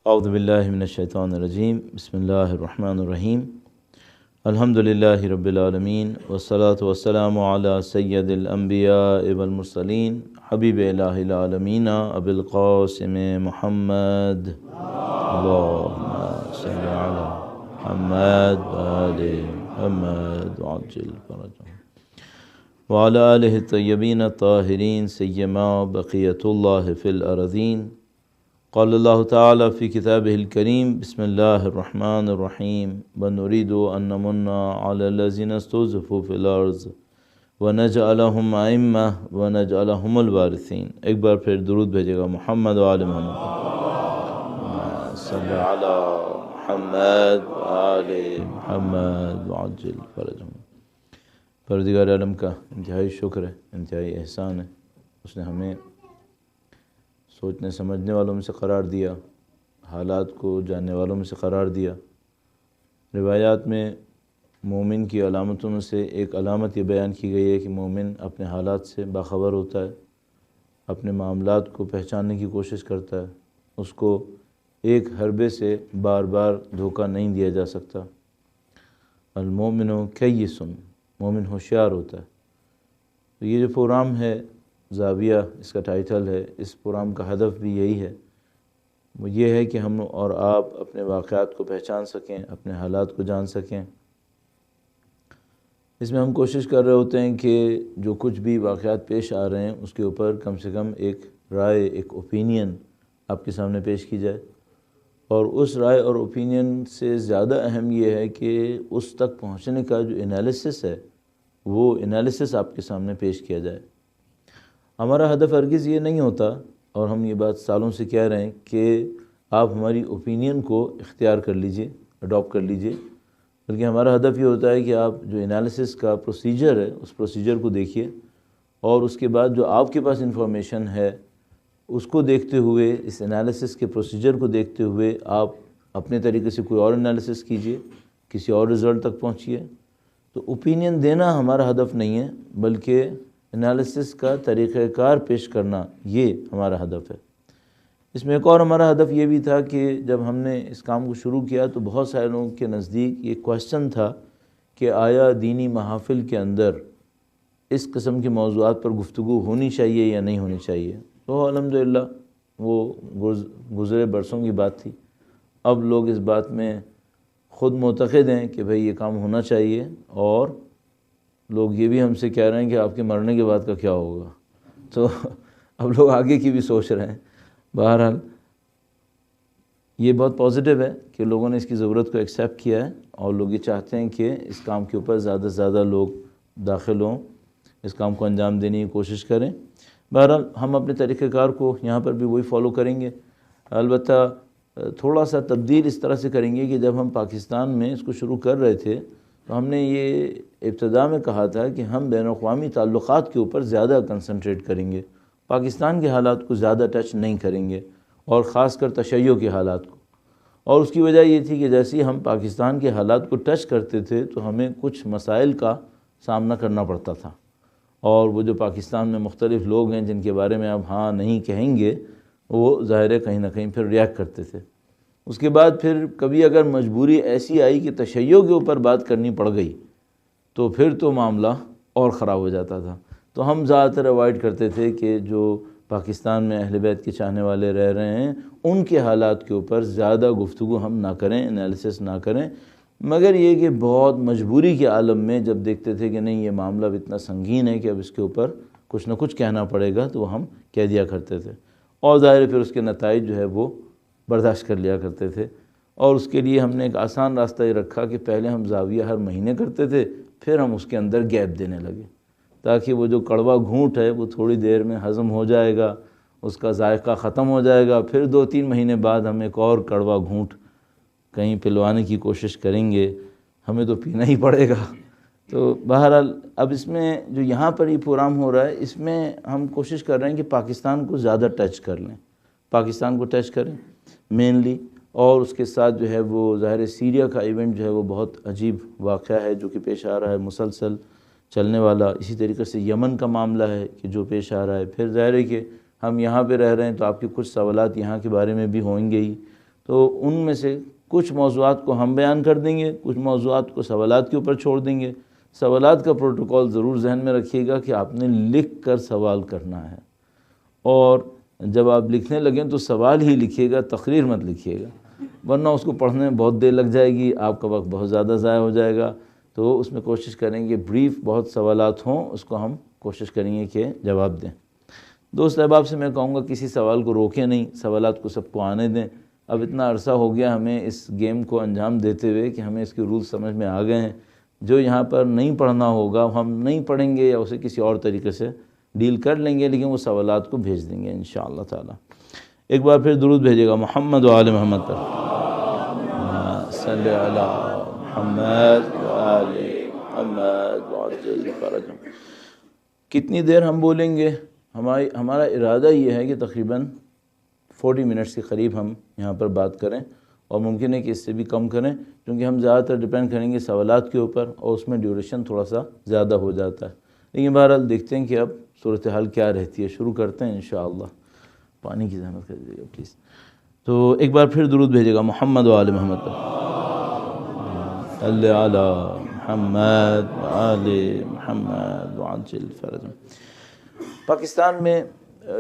اعوذ باللہ من الشیطان الرجیم بسم اللہ الرحمن الرحیم الحمد للہ رب العالمین والصلاة والسلام علی سید الانبیاء والمرسلین حبیب الہ العالمین ابی القاسم محمد اللہم صلی علی محمد وآل محمد وعجل فرجهم وعلى آلہ الطیبین الطاہرین سیما بقیت اللہ فی الارضین قال اللہ تعالی فی کتابہ الکریم بسم اللہ الرحمن الرحیم ونريد ان نمن علی الذین استضعفوا فی الارض ونجعلهم ائمہ ونجعلهم الوارثین۔ ایک بار پھر درود بھیجے گا محمد و آل محمد صلی علی محمد و آل محمد وعجل فرجهم۔ پروردگار عالم کا انتہائی شکر ہے، انتہائی احسان ہے، اس نے ہمیں سوچنے سمجھنے والوں میں سے قرار دیا، حالات کو جاننے والوں میں سے قرار دیا۔ روایات میں مومن کی علامتوں میں سے ایک علامت یہ بیان کی گئی ہے کہ مومن اپنے حالات سے باخبر ہوتا ہے، اپنے معاملات کو پہچاننے کی کوشش کرتا ہے، اس کو ایک حربے سے بار بار دھوکہ نہیں دیا جا سکتا۔ المومن کیس، مومن ہوشیار ہوتا ہے۔ تو یہ جو پروگرام ہے زاویہ، اس کا ٹائٹل ہے، اس پروگرام کا ہدف بھی یہی ہے، وہ یہ ہے کہ ہم اور آپ اپنے واقعات کو پہچان سکیں، اپنے حالات کو جان سکیں۔ اس میں ہم کوشش کر رہے ہوتے ہیں کہ جو کچھ بھی واقعات پیش آ رہے ہیں اس کے اوپر کم سے کم ایک رائے، ایک اوپینین آپ کے سامنے پیش کی جائے، اور اس رائے اور اوپینین سے زیادہ اہم یہ ہے کہ اس تک پہنچنے کا جو انالیسس ہے وہ انالیسس آپ کے سامنے پیش کیا جائے۔ ہمارا ہدف ہرگز یہ نہیں ہوتا، اور ہم یہ بات سالوں سے کہہ رہے ہیں، کہ آپ ہماری اوپینین کو اختیار کر لیجئے، اڈاپٹ کر لیجئے، بلکہ ہمارا ہدف یہ ہوتا ہے کہ آپ جو انالیسس کا پروسیجر ہے اس پروسیجر کو دیکھیے، اور اس کے بعد جو آپ کے پاس انفارمیشن ہے اس کو دیکھتے ہوئے، اس انالیسس کے پروسیجر کو دیکھتے ہوئے آپ اپنے طریقے سے کوئی اور انالیسس کیجئے، کسی اور رزلٹ تک پہنچیے۔ تو اوپینین دینا ہمارا ہدف نہیں ہے، بلکہ انالیسس کا طریقہ کار پیش کرنا، یہ ہمارا ہدف ہے۔ اس میں ایک اور ہمارا ہدف یہ بھی تھا کہ جب ہم نے اس کام کو شروع کیا تو بہت سارے لوگوں کے نزدیک یہ کویسچن تھا کہ آیا دینی محافل کے اندر اس قسم کے موضوعات پر گفتگو ہونی چاہیے یا نہیں ہونی چاہیے۔ تو الحمدللہ وہ گزرے برسوں کی بات تھی، اب لوگ اس بات میں خود معتقد ہیں کہ بھئی یہ کام ہونا چاہیے، اور لوگ یہ بھی ہم سے کہہ رہے ہیں کہ آپ کے مرنے کے بعد کا کیا ہوگا، تو اب لوگ آگے کی بھی سوچ رہے ہیں۔ بہرحال یہ بہت پازیٹیو ہے کہ لوگوں نے اس کی ضرورت کو ایکسیپٹ کیا ہے، اور لوگ یہ چاہتے ہیں کہ اس کام کے اوپر زیادہ سے زیادہ لوگ داخل ہوں، اس کام کو انجام دینے کی کوشش کریں۔ بہرحال ہم اپنے طریقہ کار کو یہاں پر بھی وہی فالو کریں گے، البتہ تھوڑا سا تبدیل اس طرح سے کریں گے کہ جب ہم پاکستان میں اس کو شروع کر رہے تھے تو ہم نے یہ ابتدا میں کہا تھا کہ ہم بین الاقوامی تعلقات کے اوپر زیادہ کنسنٹریٹ کریں گے، پاکستان کے حالات کو زیادہ ٹچ نہیں کریں گے، اور خاص کر تشیع کے حالات کو۔ اور اس کی وجہ یہ تھی کہ جیسے ہی ہم پاکستان کے حالات کو ٹچ کرتے تھے تو ہمیں کچھ مسائل کا سامنا کرنا پڑتا تھا، اور وہ جو پاکستان میں مختلف لوگ ہیں جن کے بارے میں اب ہاں نہیں کہیں گے، وہ ظاہر ہے کہیں نہ کہیں پھر ریاکٹ کرتے تھے۔ اس کے بعد پھر کبھی اگر مجبوری ایسی آئی کہ تشیع کے اوپر بات کرنی پڑ گئی تو پھر تو معاملہ اور خراب ہو جاتا تھا۔ تو ہم زیادہ تر اوائڈ کرتے تھے کہ جو پاکستان میں اہل بیت کے چاہنے والے رہ رہے ہیں ان کے حالات کے اوپر زیادہ گفتگو ہم نہ کریں، انالیسس نہ کریں، مگر یہ کہ بہت مجبوری کے عالم میں جب دیکھتے تھے کہ نہیں یہ معاملہ اتنا سنگین ہے کہ اب اس کے اوپر کچھ نہ کچھ کہنا پڑے گا تو وہ ہم کہہ دیا کرتے تھے، اور ظاہر ہے پھر اس کے نتائج جو ہے وہ برداشت کر لیا کرتے تھے۔ اور اس کے لیے ہم نے ایک آسان راستہ یہ رکھا کہ پہلے ہم زاویہ ہر مہینے کرتے تھے، پھر ہم اس کے اندر گیپ دینے لگے تاکہ وہ جو کڑوا گھونٹ ہے وہ تھوڑی دیر میں ہضم ہو جائے گا، اس کا ذائقہ ختم ہو جائے گا، پھر 2-3 مہینے بعد ہم ایک اور کڑوا گھونٹ کہیں پلوانے کی کوشش کریں گے، ہمیں تو پینا ہی پڑے گا۔ تو بہرحال اب اس میں جو یہاں پر یہ پروگرام ہو رہا ہے اس میں ہم کوشش کر رہے ہیں کہ پاکستان کو زیادہ ٹچ کر لیں، پاکستان کو ٹچ کریں مینلی، اور اس کے ساتھ جو ہے وہ ظاہر سیریا کا ایونٹ جو ہے وہ بہت عجیب واقعہ ہے جو کہ پیش آ رہا ہے، مسلسل چلنے والا۔ اسی طریقے سے یمن کا معاملہ ہے کہ جو پیش آ رہا ہے، پھر ظاہر ہے کہ ہم یہاں پہ رہ رہے ہیں تو آپ کے کچھ سوالات یہاں کے بارے میں بھی ہوں گے ہی، تو ان میں سے کچھ موضوعات کو ہم بیان کر دیں گے، کچھ موضوعات کو سوالات کے اوپر چھوڑ دیں گے۔ سوالات کا پروٹوکول ضرور ذہن میں رکھیے گا کہ آپ نے لکھ کر سوال کرنا ہے، اور جب آپ لکھنے لگیں تو سوال ہی لکھیے گا، تقریر مت لکھیے گا، ورنہ اس کو پڑھنے میں بہت دیر لگ جائے گی، آپ کا وقت بہت زیادہ ضائع ہو جائے گا۔ تو اس میں کوشش کریں گے بریف بہت سوالات ہوں، اس کو ہم کوشش کریں گے کہ جواب دیں۔ دوست احباب سے میں کہوں گا کسی سوال کو روکیں نہیں، سوالات کو سب کو آنے دیں۔ اب اتنا عرصہ ہو گیا ہمیں اس گیم کو انجام دیتے ہوئے کہ ہمیں اس کے رول سمجھ میں آ گئے ہیں۔ جو یہاں پر نہیں پڑھنا ہوگا ہم نہیں پڑھیں گے یا اسے کسی اور طریقے سے ڈیل کر لیں گے، لیکن وہ سوالات کو بھیج دیں گے انشاءاللہ تعالی۔ ایک بار پھر درود بھیجے گا محمد و آل محمد پر، صلی علی محمد و آل محمد وعجل فرجہم۔ کتنی دیر ہم بولیں گے؟ ہمارا ارادہ یہ ہے کہ تقریباً 40 منٹس کے قریب ہم یہاں پر بات کریں، اور ممکن ہے کہ اس سے بھی کم کریں، کیونکہ ہم زیادہ تر ڈیپینڈ کریں گے سوالات کے اوپر، اور اس میں ڈیوریشن تھوڑا سا زیادہ ہو جاتا ہے۔ لیکن بہرحال دیکھتے ہیں کہ اب صورتحال کیا رہتی ہے۔ شروع کرتے ہیں انشاءاللہ۔ پانی کی زحمت کر دیجیے گا پلیز۔ تو ایک بار پھر درود بھیجے گا محمد و آل محمد پر، صلی علی محمد و آل محمد وعجل فرجہم۔ پاکستان میں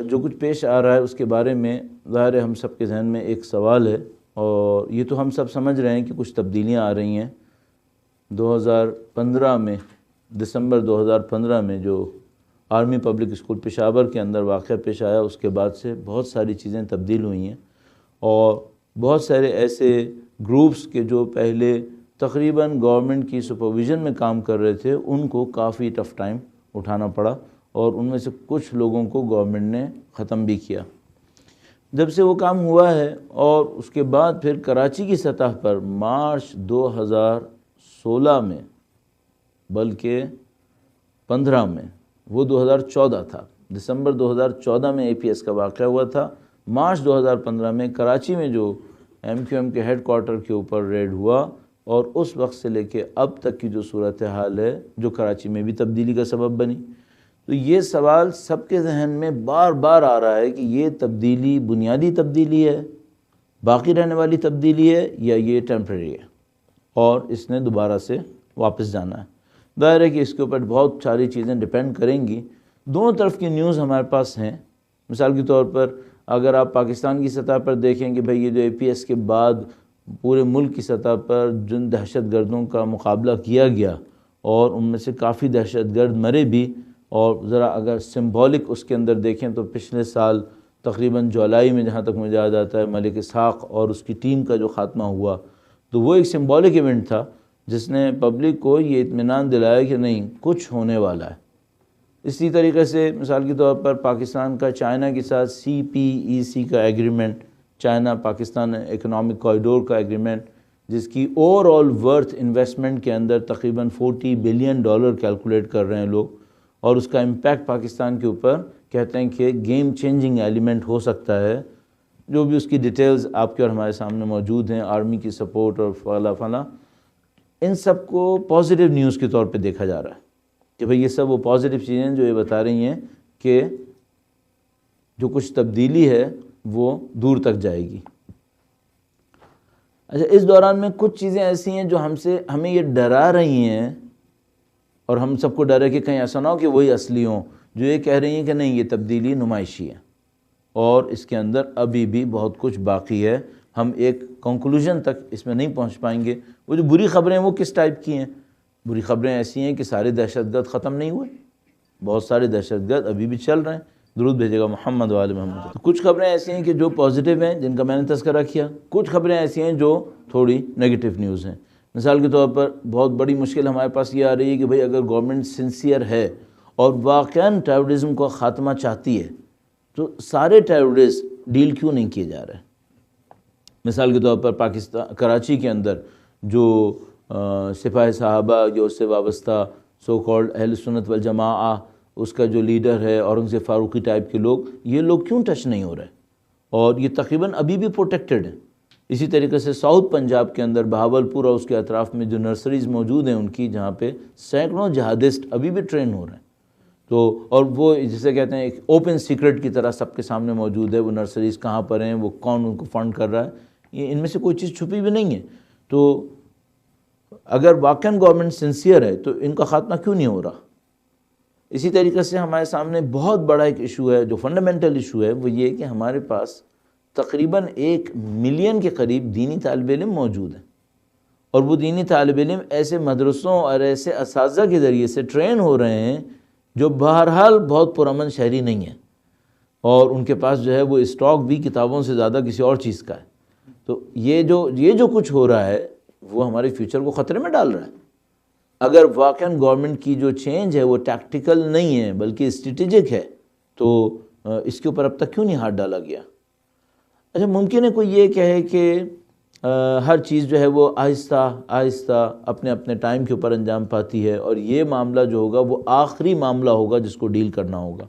جو کچھ پیش آ رہا ہے اس کے بارے میں ظاہر ہے ہم سب کے ذہن میں ایک سوال ہے، اور یہ تو ہم سب سمجھ رہے ہیں کہ کچھ تبدیلیاں آ رہی ہیں۔ 2015 میں، دسمبر 2015 میں جو آرمی پبلک اسکول پشاور کے اندر واقعہ پیش آیا، اس کے بعد سے بہت ساری چیزیں تبدیل ہوئی ہیں، اور بہت سارے ایسے گروپس کے جو پہلے تقریباً گورنمنٹ کی سپرویژن میں کام کر رہے تھے، ان کو کافی ٹف ٹائم اٹھانا پڑا، اور ان میں سے کچھ لوگوں کو گورنمنٹ نے ختم بھی کیا۔ جب سے وہ کام ہوا ہے، اور اس کے بعد پھر کراچی کی سطح پر مارچ 2016 میں، بلکہ 15 میں، وہ 2014 تھا، دسمبر 2014 میں APS کا واقعہ ہوا تھا۔ مارچ 2015 میں کراچی میں جو MQM کے ہیڈ کوارٹر کے اوپر ریڈ ہوا، اور اس وقت سے لے کے اب تک کی جو صورتحال ہے جو کراچی میں بھی تبدیلی کا سبب بنی۔ تو یہ سوال سب کے ذہن میں بار بار آ رہا ہے کہ یہ تبدیلی بنیادی تبدیلی ہے، باقی رہنے والی تبدیلی ہے، یا یہ ٹیمپریری ہے اور اس نے دوبارہ سے واپس جانا ہے۔ ظاہر ہے کہ اس کے اوپر بہت ساری چیزیں ڈیپینڈ کریں گی۔ دونوں طرف کی نیوز ہمارے پاس ہیں۔ مثال کے طور پر اگر آپ پاکستان کی سطح پر دیکھیں کہ بھئی یہ جو APS کے بعد پورے ملک کی سطح پر جن دہشت گردوں کا مقابلہ کیا گیا، اور ان میں سے کافی دہشت گرد مرے بھی، اور ذرا اگر سمبولک اس کے اندر دیکھیں تو پچھلے سال تقریباً جولائی میں، جہاں تک مجھے یاد آتا ہے، ملک اسحاق اور اس کی ٹیم کا جو خاتمہ ہوا، تو وہ ایک سمبولک ایونٹ تھا جس نے پبلک کو یہ اطمینان دلایا کہ نہیں، کچھ ہونے والا ہے۔ اسی طریقے سے مثال کے طور پر پاکستان کا چائنا کے ساتھ CPEC کا agreement, China Pakistan economic corridor کا ایگریمنٹ، جس کی اوور آل ورتھ انویسٹمنٹ کے اندر تقریباً $40 بلین کیلکولیٹ کر رہے ہیں لوگ، اور اس کا امپیکٹ پاکستان کے اوپر کہتے ہیں کہ گیم چینجنگ ایلیمنٹ ہو سکتا ہے۔ جو بھی اس کی ڈیٹیلز آپ کے اور ہمارے سامنے موجود ہیں، آرمی کی سپورٹ اور فلاں، ان سب کو پازیٹیو نیوز کے طور پہ دیکھا جا رہا ہے کہ بھئی یہ سب وہ پازیٹیو چیزیں جو یہ بتا رہی ہیں کہ جو کچھ تبدیلی ہے وہ دور تک جائے گی۔ اچھا، اس دوران میں کچھ چیزیں ایسی ہیں جو ہمیں یہ ڈرا رہی ہیں، اور ہم سب کو ڈر ہے کہ کہیں ایسا نہ ہو کہ وہی اصلی ہوں، جو یہ کہہ رہی ہیں کہ نہیں، یہ تبدیلی نمائشی ہے، اور اس کے اندر ابھی بھی بہت کچھ باقی ہے۔ ہم ایک کنکلوژن تک اس میں نہیں پہنچ پائیں گے۔ وہ جو بری خبریں وہ کس ٹائپ کی ہیں؟ بری خبریں ایسی ہیں کہ سارے دہشت گرد ختم نہیں ہوئے، بہت سارے دہشت گرد ابھی بھی چل رہے ہیں۔ درود بھیجے گا محمد و آل محمد۔ کچھ خبریں ایسی ہیں کہ جو پازیٹیو ہیں، جن کا میں نے تذکرہ کیا، کچھ خبریں ایسی ہیں جو تھوڑی نیگیٹو نیوز ہیں۔ مثال کے طور پر بہت بڑی مشکل ہمارے پاس یہ آ رہی ہے کہ بھئی اگر گورنمنٹ سنسیئر ہے اور واقعاً ٹیررزم کو خاتمہ چاہتی ہے، تو سارے ٹیررسٹ ڈیل کیوں نہیں کیے جا رہے؟ مثال کے طور پر پاکستان کراچی کے اندر جو سپاہی صحابہ جو اس سے وابستہ سو کالڈ اہل سنت والجماعہ، اس کا جو لیڈر ہے اورنگزیب فاروقی ٹائپ کے لوگ، یہ لوگ کیوں ٹچ نہیں ہو رہے؟ اور یہ تقریباً ابھی بھی پروٹیکٹڈ ہیں۔ اسی طریقے سے ساؤتھ پنجاب کے اندر بہاولپور اور اس کے اطراف میں جو نرسریز موجود ہیں ان کی، جہاں پہ سینکڑوں جہادسٹ ابھی بھی ٹرین ہو رہے ہیں، تو اور وہ جسے کہتے ہیں ایک اوپن سیکرٹ کی طرح سب کے سامنے موجود ہے، وہ نرسریز کہاں پر ہیں، وہ کون ان کو فنڈ کر رہا ہے، یہ ان میں سے کوئی چیز چھپی بھی نہیں ہے. تو اگر واقعاً گورنمنٹ سنسیئر ہے تو ان کا خاتمہ کیوں نہیں ہو رہا؟ اسی طریقے سے ہمارے سامنے بہت بڑا ایک ایشو ہے جو فنڈامنٹل ایشو ہے، وہ یہ کہ ہمارے پاس تقریباً 1 ملین کے قریب دینی طالب علم موجود ہیں، اور وہ دینی طالب علم ایسے مدرسوں اور ایسے اساتذہ کے ذریعے سے ٹرین ہو رہے ہیں جو بہرحال بہت پرامن شہری نہیں ہیں، اور ان کے پاس جو ہے وہ اسٹاک بھی کتابوں سے زیادہ کسی اور چیز کا ہے. تو یہ جو کچھ ہو رہا ہے وہ ہمارے فیوچر کو خطرے میں ڈال رہا ہے. اگر واقعاً گورنمنٹ کی جو چینج ہے وہ ٹیکٹیکل نہیں ہے بلکہ اسٹریٹجک ہے تو اس کے اوپر اب تک کیوں نہیں ہاتھ ڈالا گیا؟ اچھا، ممکن ہے کوئی یہ کہے کہ ہر چیز جو ہے وہ آہستہ آہستہ اپنے اپنے ٹائم کے اوپر انجام پاتی ہے، اور یہ معاملہ جو ہوگا وہ آخری معاملہ ہوگا جس کو ڈیل کرنا ہوگا.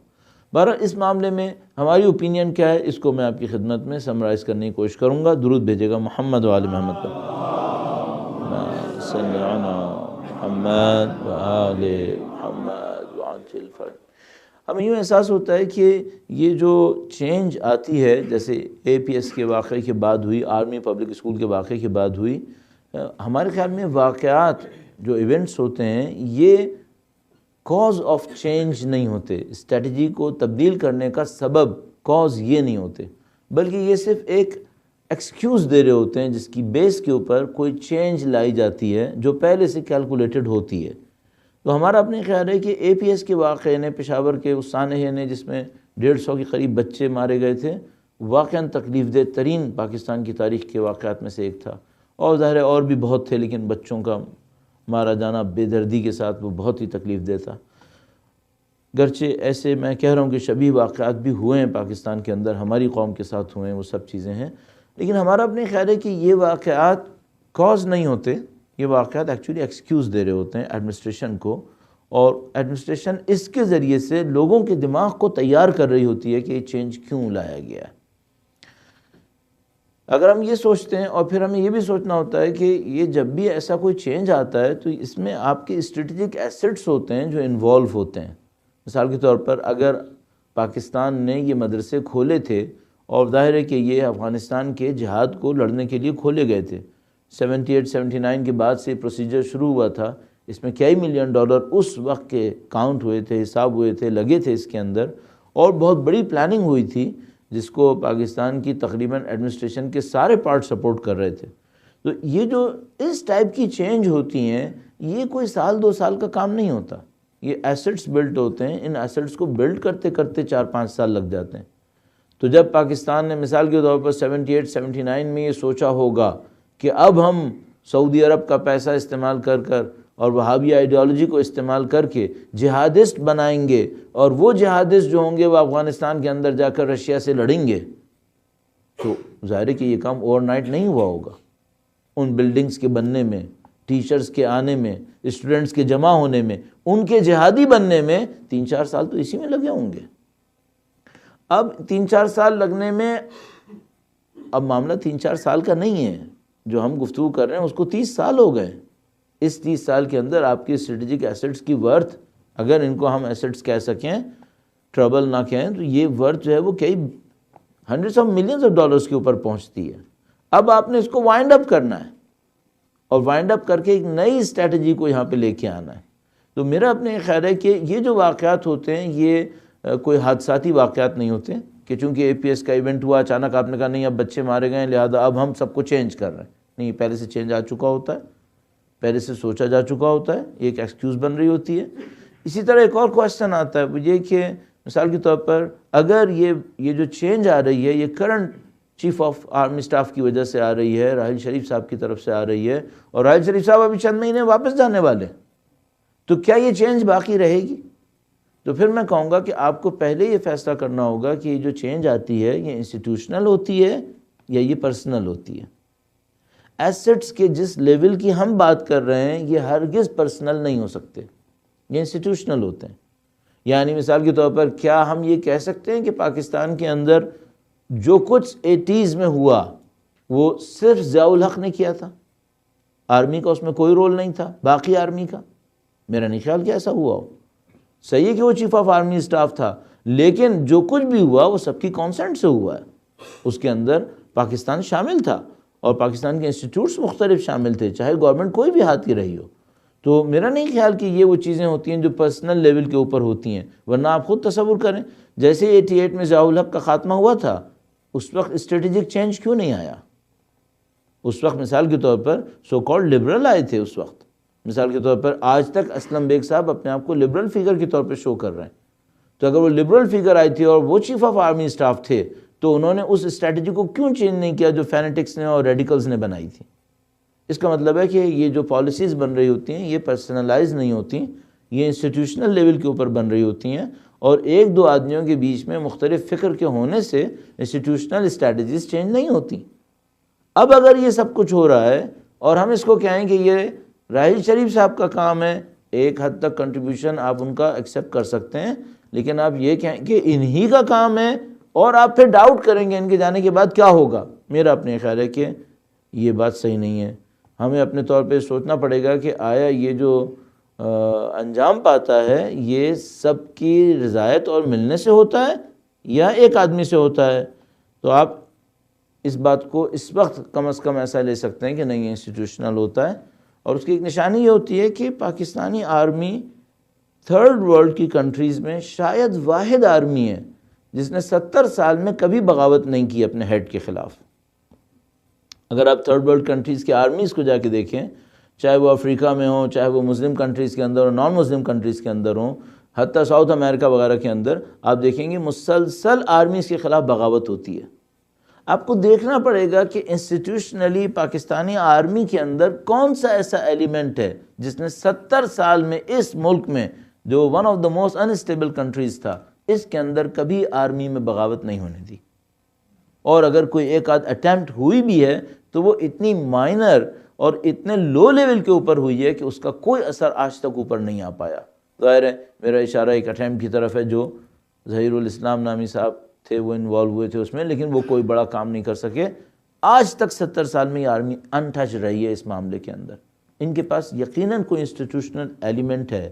بہرحال اس معاملے میں ہماری اوپینین کیا ہے اس کو میں آپ کی خدمت میں سمرائز کرنے کی کوشش کروں گا. درود بھیجے گا محمد و آل محمد پر. صلی محمد و آل محمد وعجل فرج. ہمیں یوں احساس ہوتا ہے کہ یہ جو چینج آتی ہے، جیسے اے پی ایس کے واقعے کے بعد ہوئی، آرمی پبلک اسکول کے واقعے کے بعد ہوئی، ہمارے خیال میں واقعات جو ایونٹس ہوتے ہیں یہ کاز آف چینج نہیں ہوتے، اسٹریٹجی کو تبدیل کرنے کا سبب کاز یہ نہیں ہوتے، بلکہ یہ صرف ایک ایکسکیوز دے رہے ہوتے ہیں جس کی بیس کے اوپر کوئی چینج لائی جاتی ہے جو پہلے سے کیلکولیٹڈ ہوتی ہے. تو ہمارا اپنے خیال ہے کہ اے پی ایس کے واقعے نے، پشاور کے اس سانحے نے جس میں 150 کے قریب بچے مارے گئے تھے، واقعاً تکلیف دہ ترین پاکستان کی تاریخ کے واقعات میں سے ایک تھا. اور ظاہر ہے اور بھی بہت تھے، لیکن بچوں کا مارا جانا بے دردی کے ساتھ وہ بہت ہی تکلیف دہ تھا. گرچہ ایسے میں کہہ رہا ہوں کہ شبیہ واقعات بھی ہوئے ہیں پاکستان کے اندر، ہماری قوم کے ساتھ ہوئے ہیں، وہ سب چیزیں ہیں، لیکن ہمارا اپنے خیال ہے کہ یہ واقعات کاز نہیں ہوتے، یہ واقعات ایکچولی ایکسکیوز دے رہے ہوتے ہیں ایڈمنسٹریشن کو، اور ایڈمنسٹریشن اس کے ذریعے سے لوگوں کے دماغ کو تیار کر رہی ہوتی ہے کہ یہ چینج کیوں لایا گیا ہے. اگر ہم یہ سوچتے ہیں، اور پھر ہمیں یہ بھی سوچنا ہوتا ہے کہ یہ جب بھی ایسا کوئی چینج آتا ہے تو اس میں آپ کے اسٹریٹجک ایسٹس ہوتے ہیں جو انوالو ہوتے ہیں. مثال کے طور پر اگر پاکستان نے یہ مدرسے کھولے تھے، اور ظاہر ہے کہ یہ افغانستان کے جہاد کو لڑنے کے لیے کھولے گئے تھے، 78-79 کے بعد سے پروسیجر شروع ہوا تھا، اس میں کئی $1 ملین اس وقت کے کاؤنٹ ہوئے تھے، حساب ہوئے تھے، لگے تھے اس کے اندر، اور بہت بڑی پلاننگ ہوئی تھی جس کو پاکستان کی تقریباً ایڈمنسٹریشن کے سارے پارٹ سپورٹ کر رہے تھے. تو یہ جو اس ٹائپ کی چینج ہوتی ہیں یہ کوئی 1-2 سال کا کام نہیں ہوتا، یہ ایسٹس بلڈ ہوتے ہیں، ان ایسٹس کو بلڈ کرتے کرتے 4-5 سال لگ جاتے ہیں. تو جب پاکستان نے مثال کے طور پر 78-79 میں یہ سوچا ہوگا کہ اب ہم سعودی عرب کا پیسہ استعمال کر اور وہابی آئیڈیالوجی کو استعمال کر کے جہادسٹ بنائیں گے، اور وہ جہادسٹ جو ہوں گے وہ افغانستان کے اندر جا کر رشیا سے لڑیں گے، تو ظاہر ہے کہ یہ کام اوور نائٹ نہیں ہوا ہوگا. ان بلڈنگز کے بننے میں، ٹیچرز کے آنے میں، اسٹوڈنٹس کے جمع ہونے میں، ان کے جہادی بننے میں 3-4 سال تو اسی میں لگے ہوں گے. اب 3-4 سال لگنے میں، اب معاملہ 3-4 سال کا نہیں ہے، جو ہم گفتگو کر رہے ہیں اس کو 30 سال ہو گئے. اس 30 سال کے اندر آپ کی اسٹریٹجک ایسٹس کی ورتھ، اگر ان کو ہم ایسٹس کہہ سکیں، ٹربل نہ کہیں، تو یہ ورتھ جو ہے وہ کئی $100 of millions کے اوپر پہنچتی ہے. اب آپ نے اس کو وائنڈ اپ کرنا ہے، اور وائنڈ اپ کر کے ایک نئی اسٹریٹجی کو یہاں پہ لے کے آنا ہے. تو میرا اپنے خیال ہے کہ یہ جو واقعات ہوتے ہیں یہ کوئی حادثاتی واقعات نہیں ہوتے کہ چونکہ اے پی ایس کا ایونٹ ہوا اچانک آپ نے کہا نہیں اب بچے مارے گئے لہذا اب ہم سب کو چینج کر رہے ہیں. نہیں، پہلے سے چینج آ چکا ہوتا ہے، پہلے سے سوچا جا چکا ہوتا ہے، یہ ایک ایکسکیوز بن رہی ہوتی ہے. اسی طرح ایک اور کوشچن آتا ہے وہ یہ کہ مثال کے طور پر اگر یہ جو چینج آ رہی ہے یہ current chief of army staff کی وجہ سے آ رہی ہے، راحیل شریف صاحب کی طرف سے آ رہی ہے، اور راحیل شریف صاحب ابھی چند مہینے واپس جانے والے، تو کیا یہ چینج باقی رہے گی؟ تو پھر میں کہوں گا کہ آپ کو پہلے یہ فیصلہ کرنا ہوگا کہ یہ جو چینج آتی ہے یہ انسٹیٹیوشنل ہوتی ہے یا یہ پرسنل ہوتی ہے. ایسٹس کے جس لیول کی ہم بات کر رہے ہیں یہ ہرگز پرسنل نہیں ہو سکتے، یہ انسٹیٹیوشنل ہوتے ہیں. یعنی مثال کے طور پر کیا ہم یہ کہہ سکتے ہیں کہ پاکستان کے اندر جو کچھ 80s میں ہوا وہ صرف ضیاء الحق نے کیا تھا، آرمی کا اس میں کوئی رول نہیں تھا، باقی آرمی کا؟ میرا نہیں خیال کہ ایسا ہوا ہو. صحیح ہے کہ وہ چیف آف آرمی اسٹاف تھا، لیکن جو کچھ بھی ہوا وہ سب کی کانسنٹ سے ہوا ہے، اس کے اندر پاکستان شامل تھا، اور پاکستان کے انسٹیٹیوٹس مختلف شامل تھے، چاہے گورنمنٹ کوئی بھی ہاتھ کی رہی ہو. تو میرا نہیں خیال کہ یہ وہ چیزیں ہوتی ہیں جو پرسنل لیول کے اوپر ہوتی ہیں، ورنہ آپ خود تصور کریں جیسے 88 میں ضیاء الحق کا خاتمہ ہوا تھا، اس وقت اسٹریٹجک چینج کیوں نہیں آیا؟ اس وقت مثال کے طور پر سو کالڈ لبرل آئے تھے اس وقت. مثال کے طور پر آج تک اسلم بیگ صاحب اپنے آپ کو لبرل فگر کے طور پر شو کر رہے ہیں. تو اگر وہ لبرل فگر آئی تھی اور وہ چیف آف آرمی اسٹاف تھے تو انہوں نے اس اسٹریٹجی کو کیوں چینج نہیں کیا جو فینیٹکس نے اور ریڈیکلز نے بنائی تھی؟ اس کا مطلب ہے کہ یہ جو پالیسیز بن رہی ہوتی ہیں یہ پرسنلائز نہیں ہوتی، یہ انسٹیٹیوشنل لیول کے اوپر بن رہی ہوتی ہیں، اور ایک دو آدمیوں کے بیچ میں مختلف فکر کے ہونے سے انسٹیٹیوشنل اسٹریٹجیز چینج نہیں ہوتی. اب اگر یہ سب کچھ ہو رہا ہے اور ہم اس کو کہیں کہ یہ راحیل شریف صاحب کا کام ہے، ایک حد تک کنٹریبیوشن آپ ان کا ایکسیپٹ کر سکتے ہیں، لیکن آپ یہ کہیں کہ انہی کا کام ہے اور آپ پھر ڈاؤٹ کریں گے ان کے جانے کے بعد کیا ہوگا، میرا اپنے خیال ہے کہ یہ بات صحیح نہیں ہے. ہمیں اپنے طور پہ سوچنا پڑے گا کہ آیا یہ جو انجام پاتا ہے یہ سب کی رضایت اور ملنے سے ہوتا ہے یا ایک آدمی سے ہوتا ہے. تو آپ اس بات کو اس وقت کم از کم ایسا لے سکتے ہیں کہ نہیں یہ انسٹیٹیوشنل ہوتا ہے، اور اس کی ایک نشانی یہ ہوتی ہے کہ پاکستانی آرمی تھرڈ ورلڈ کی کنٹریز میں شاید واحد آرمی ہے جس نے 70 سال میں کبھی بغاوت نہیں کی اپنے ہیڈ کے خلاف. اگر آپ تھرڈ ورلڈ کنٹریز کی آرمیز کو جا کے دیکھیں، چاہے وہ افریقہ میں ہوں، چاہے وہ مسلم کنٹریز کے اندر اور نان مسلم کنٹریز کے اندر ہوں، حتیٰ ساؤتھ امریکہ وغیرہ کے اندر، آپ دیکھیں گے مسلسل آرمیز کے خلاف بغاوت ہوتی ہے. آپ کو دیکھنا پڑے گا کہ انسٹیٹیوشنلی پاکستانی آرمی کے اندر کون سا ایسا ایلیمنٹ ہے جس نے 70 سال میں اس ملک میں جو one of the most unstable countries تھا اس کے اندر کبھی آرمی میں بغاوت نہیں ہونے دی. اور اگر کوئی ایک آدھ اٹیمپٹ ہوئی بھی ہے تو وہ اتنی مائنر اور اتنے لو لیول کے اوپر ہوئی ہے کہ اس کا کوئی اثر آج تک اوپر نہیں آ پایا. ظاہر ہے میرا اشارہ ایک اٹیمپٹ کی طرف ہے جو ظہیر الاسلام نامی صاحب تھے وہ انوالو ہوئے تھے اس میں، لیکن وہ کوئی بڑا کام نہیں کر سکے. آج تک 70 سال میں یہ آرمی انٹچ رہی ہے اس معاملے کے اندر. ان کے پاس یقیناً کوئی انسٹیٹیوشنل ایلیمنٹ ہے،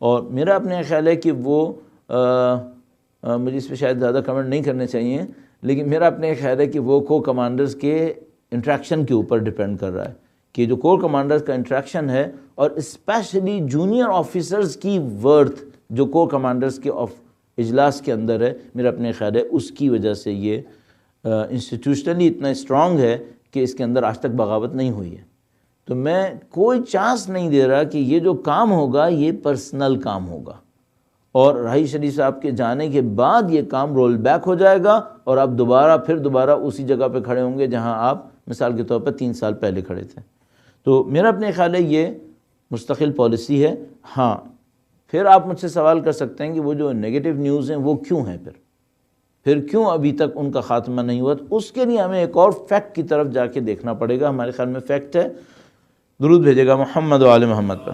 اور میرا اپنے خیال ہے کہ وہ مجھے اس پہ شاید زیادہ کمنٹ نہیں کرنے چاہیے، لیکن میرا اپنے خیال ہے کہ وہ کو کمانڈرز کے انٹریکشن کے اوپر ڈیپینڈ کر رہا ہے کہ جو کور کمانڈرز کا انٹریکشن ہے اور اسپیشلی جونیئر آفیسرز کی ورتھ جو کور کمانڈرز کے اجلاس کے اندر ہے، میرا اپنے خیال ہے اس کی وجہ سے یہ انسٹیٹیوشنلی اتنا اسٹرانگ ہے کہ اس کے اندر آج تک بغاوت نہیں ہوئی ہے. تو میں کوئی چانس نہیں دے رہا کہ یہ جو کام ہوگا یہ پرسنل کام ہوگا، اور راحیل شریف صاحب کے جانے کے بعد یہ کام رول بیک ہو جائے گا اور آپ دوبارہ اسی جگہ پہ کھڑے ہوں گے جہاں آپ مثال کے طور پر 3 سال پہلے کھڑے تھے. تو میرا اپنے خیال ہے یہ مستقل پالیسی ہے. ہاں پھر آپ مجھ سے سوال کر سکتے ہیں کہ وہ جو نیگیٹو نیوز ہیں وہ کیوں ہیں، پھر کیوں ابھی تک ان کا خاتمہ نہیں ہوا؟ اس کے لیے ہمیں ایک اور فیکٹ کی طرف جا کے دیکھنا پڑے گا. ہمارے خیال میں فیکٹ ہے، درود بھیجے گا محمد و آل محمد پر.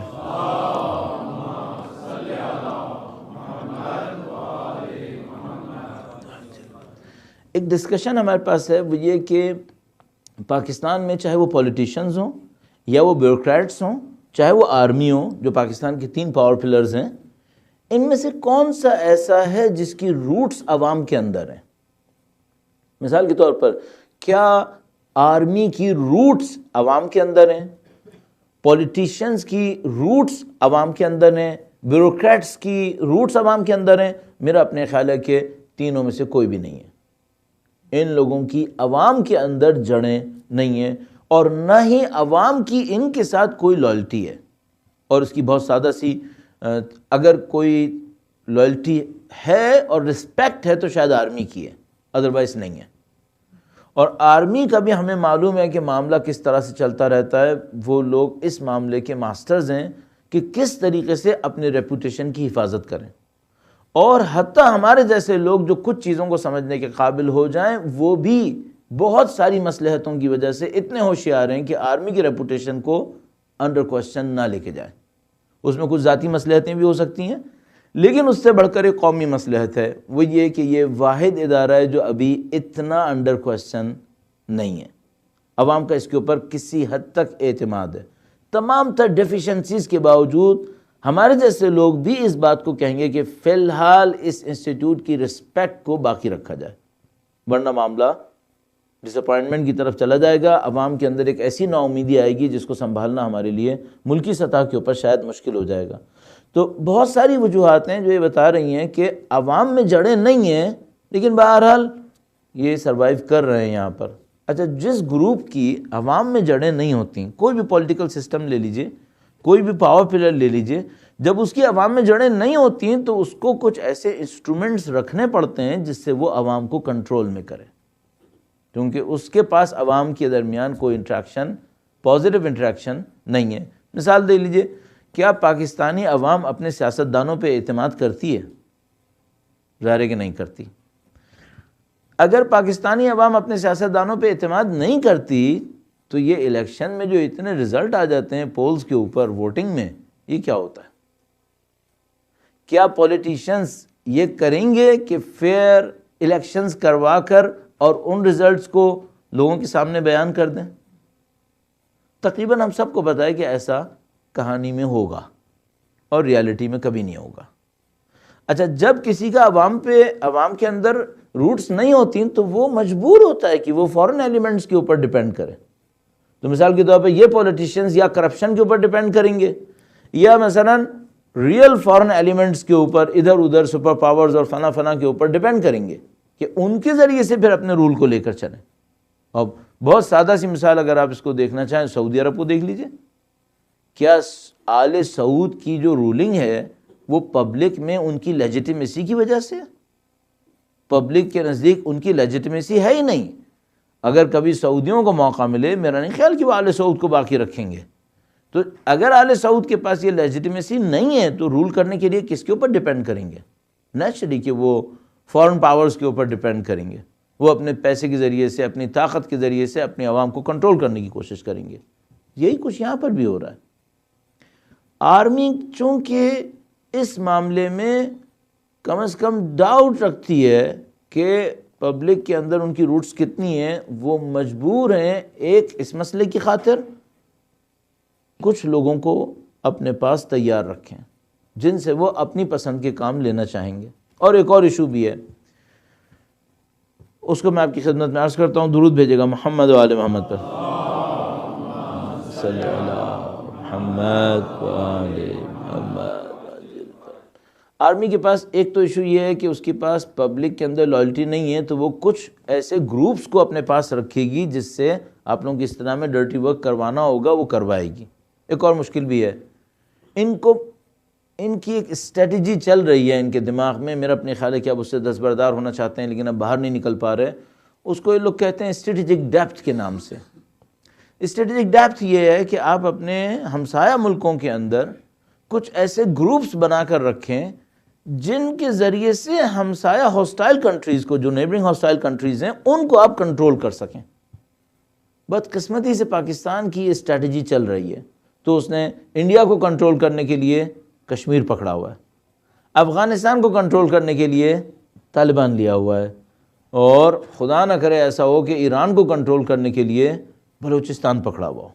ایک ڈسکشن ہمارے پاس ہے وہ یہ کہ پاکستان میں چاہے وہ پولیٹیشنز ہوں یا وہ بیوروکریٹس ہوں، چاہے وہ آرمی ہوں، جو پاکستان کے 3 پاور پلرز ہیں، ان میں سے کون سا ایسا ہے جس کی روٹس عوام کے اندر ہیں؟ مثال کے طور پر کیا آرمی کی روٹس عوام کے اندر ہیں؟ پولیٹیشنز کی روٹس عوام کے اندر ہیں؟ بیوروکریٹس کی روٹس عوام کے اندر ہیں؟ میرا اپنے خیال ہے کہ تینوں میں سے کوئی بھی نہیں ہے. ان لوگوں کی عوام کے اندر جڑیں نہیں ہیں، اور نہ ہی عوام کی ان کے ساتھ کوئی لائلٹی ہے. اور اس کی بہت سادہ سی اگر کوئی لائلٹی ہے اور رسپیکٹ ہے تو شاید آرمی کی ہے، ادروائز نہیں ہے. اور آرمی کا بھی ہمیں معلوم ہے کہ معاملہ کس طرح سے چلتا رہتا ہے. وہ لوگ اس معاملے کے ماسٹرز ہیں کہ کس طریقے سے اپنے ریپوٹیشن کی حفاظت کریں، اور حتیٰ ہمارے جیسے لوگ جو کچھ چیزوں کو سمجھنے کے قابل ہو جائیں وہ بھی بہت ساری مصلحتوں کی وجہ سے اتنے ہوشیار ہیں کہ آرمی کی ریپوٹیشن کو انڈر کوسچن نہ لے کے جائیں. اس میں کچھ ذاتی مصلحتیں بھی ہو سکتی ہیں، لیکن اس سے بڑھ کر ایک قومی مصلحت ہے، وہ یہ کہ یہ واحد ادارہ ہے جو ابھی اتنا انڈر کوسچن نہیں ہے. عوام کا اس کے اوپر کسی حد تک اعتماد ہے. تمام تر ڈیفیشنسیز کے باوجود ہمارے جیسے لوگ بھی اس بات کو کہیں گے کہ فی الحال اس انسٹیٹیوٹ کی رسپیکٹ کو باقی رکھا جائے، ورنہ معاملہ ڈس اپوائنٹمنٹ کی طرف چلا جائے گا، عوام کے اندر ایک ایسی نا امیدی آئے گی جس کو سنبھالنا ہمارے لیے ملکی سطح کے اوپر شاید مشکل ہو جائے گا۔ تو بہت ساری وجوہات ہیں جو یہ بتا رہی ہیں کہ عوام میں جڑیں نہیں ہیں، لیکن بہرحال یہ سروائیو کر رہے ہیں یہاں پر۔ اچھا، جس گروپ کی عوام میں جڑیں نہیں ہوتی، کوئی بھی پولیٹیکل سسٹم لے لیجئے، کوئی بھی پاور پلر لے لیجئے، جب اس کی عوام میں جڑیں نہیں ہوتی ہیں تو اس کو کچھ ایسے انسٹرومنٹس رکھنے پڑتے ہیں جس سے وہ عوام کو کنٹرول میں کرے، کیونکہ اس کے پاس عوام کے درمیان کوئی انٹریکشن، پازیٹیو انٹریکشن نہیں ہے۔ مثال دے لیجئے، کیا پاکستانی عوام اپنے سیاستدانوں پہ اعتماد کرتی ہے؟ ظاہر ہے کہ نہیں کرتی۔ اگر پاکستانی عوام اپنے سیاستدانوں پہ اعتماد نہیں کرتی تو یہ الیکشن میں جو اتنے رزلٹ آ جاتے ہیں پولز کے اوپر، ووٹنگ میں، یہ کیا ہوتا ہے؟ کیا پولیٹیشنز یہ کریں گے کہ فیئر الیکشنز کروا کر اور ان رزلٹس کو لوگوں کے سامنے بیان کر دیں؟ تقریباً ہم سب کو پتہ ہے کہ ایسا کہانی میں ہوگا اور ریالٹی میں کبھی نہیں ہوگا۔ اچھا، جب کسی کا عوام کے اندر روٹس نہیں ہوتی تو وہ مجبور ہوتا ہے کہ وہ فورن ایلیمنٹس کے اوپر ڈیپینڈ کرے۔ تو مثال کے طور پہ یہ پولیٹیشنز یا کرپشن کے اوپر ڈیپینڈ کریں گے، یا مثلاً ریئل فورن ایلیمنٹس کے اوپر، ادھر ادھر سپر پاورز اور فنا کے اوپر ڈیپینڈ کریں گے کہ ان کے ذریعے سے پھر اپنے رول کو لے کر چلیں۔ اب بہت سادہ سی مثال اگر آپ اس کو دیکھنا چاہیں، سعودی عرب کو دیکھ لیجئے۔ کیا آل سعود کی جو رولنگ ہے وہ پبلک میں ان کی لیجیٹیمیسی کی وجہ سے؟ پبلک کے نزدیک ان کی لیجیٹیمیسی ہے ہی نہیں۔ اگر کبھی سعودیوں کو موقع ملے، میرا نہیں خیال کہ وہ آل سعود کو باقی رکھیں گے۔ تو اگر آل سعود کے پاس یہ لیجیٹیمیسی نہیں ہے تو رول کرنے کے لیے کس کے اوپر ڈیپینڈ کریں گے؟ نیچرلی کہ وہ فورن پاورز کے اوپر ڈیپینڈ کریں گے، وہ اپنے پیسے کے ذریعے سے، اپنی طاقت کے ذریعے سے اپنی عوام کو کنٹرول کرنے کی کوشش کریں گے۔ یہی کچھ یہاں پر بھی ہو رہا ہے۔ آرمی چونکہ اس معاملے میں کم از کم ڈاؤٹ رکھتی ہے کہ پبلک کے اندر ان کی روٹس کتنی ہیں، وہ مجبور ہیں ایک اس مسئلے کی خاطر کچھ لوگوں کو اپنے پاس تیار رکھیں جن سے وہ اپنی پسند کے کام لینا چاہیں گے۔ اور ایک اور ایشو بھی ہے، اس کو میں آپ کی خدمت میں عرض کرتا ہوں۔ درود بھیجے گا محمد و آل محمد پر، صلی اللہ محمد و آل محمد۔ آرمی کے پاس ایک تو ایشو یہ ہے کہ اس کے پاس پبلک کے اندر لائلٹی نہیں ہے، تو وہ کچھ ایسے گروپس کو اپنے پاس رکھے گی جس سے آپ لوگوں کی اصطلاح میں ڈرٹی ورک کروانا ہوگا، وہ کروائے گی۔ ایک اور مشکل بھی ہے، ان کی ایک اسٹریٹجی چل رہی ہے ان کے دماغ میں، میرا اپنے خیال ہے کہ اب اس سے دستبردار ہونا چاہتے ہیں لیکن اب باہر نہیں نکل پا رہے۔ اس کو یہ لوگ کہتے ہیں اسٹریٹجک ڈیپتھ کے نام سے۔ اسٹریٹجک ڈیپتھ یہ ہے کہ آپ اپنے ہمسایہ ملکوں کے اندر کچھ ایسے گروپس بنا کر رکھیں جن کے ذریعے سے ہمسایہ ہاسٹائل کنٹریز کو، جو نیبرنگ ہاسٹائل کنٹریز ہیں، ان کو آپ کنٹرول کر سکیں۔ بدقسمتی سے پاکستان کی یہ اسٹریٹجی چل رہی ہے، تو اس نے انڈیا کو کنٹرول کرنے کے لیے کشمیر پکڑا ہوا ہے، افغانستان کو کنٹرول کرنے کے لیے طالبان لیا ہوا ہے، اور خدا نہ کرے ایسا ہو کہ ایران کو کنٹرول کرنے کے لیے بلوچستان پکڑا ہوا ہو۔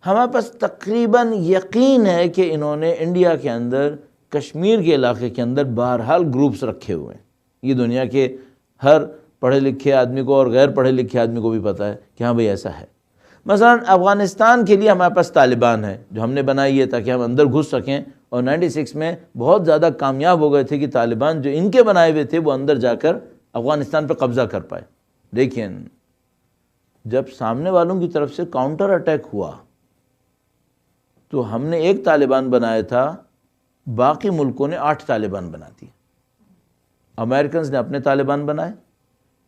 ہمارے پاس تقریباً یقین ہے کہ انہوں نے انڈیا کے اندر، کشمیر کے علاقے کے اندر بہرحال گروپس رکھے ہوئے ہیں۔ یہ دنیا کے ہر پڑھے لکھے آدمی کو اور غیر پڑھے لکھے آدمی کو بھی پتہ ہے کہ ہاں بھئی ایسا ہے۔ مثلا افغانستان کے لیے ہمارے پاس طالبان ہے جو ہم نے بنائی ہے تاکہ ہم اندر گھس سکیں، اور 96 میں بہت زیادہ کامیاب ہو گئے تھے کہ طالبان جو ان کے بنائے ہوئے تھے وہ اندر جا کر افغانستان پہ قبضہ کر پائے۔ لیکن جب سامنے والوں کی طرف سے کاؤنٹر اٹیک ہوا تو ہم نے ایک طالبان بنایا تھا، باقی ملکوں نے 8 طالبان بنا دیے۔ امریکنز نے اپنے طالبان بنائے،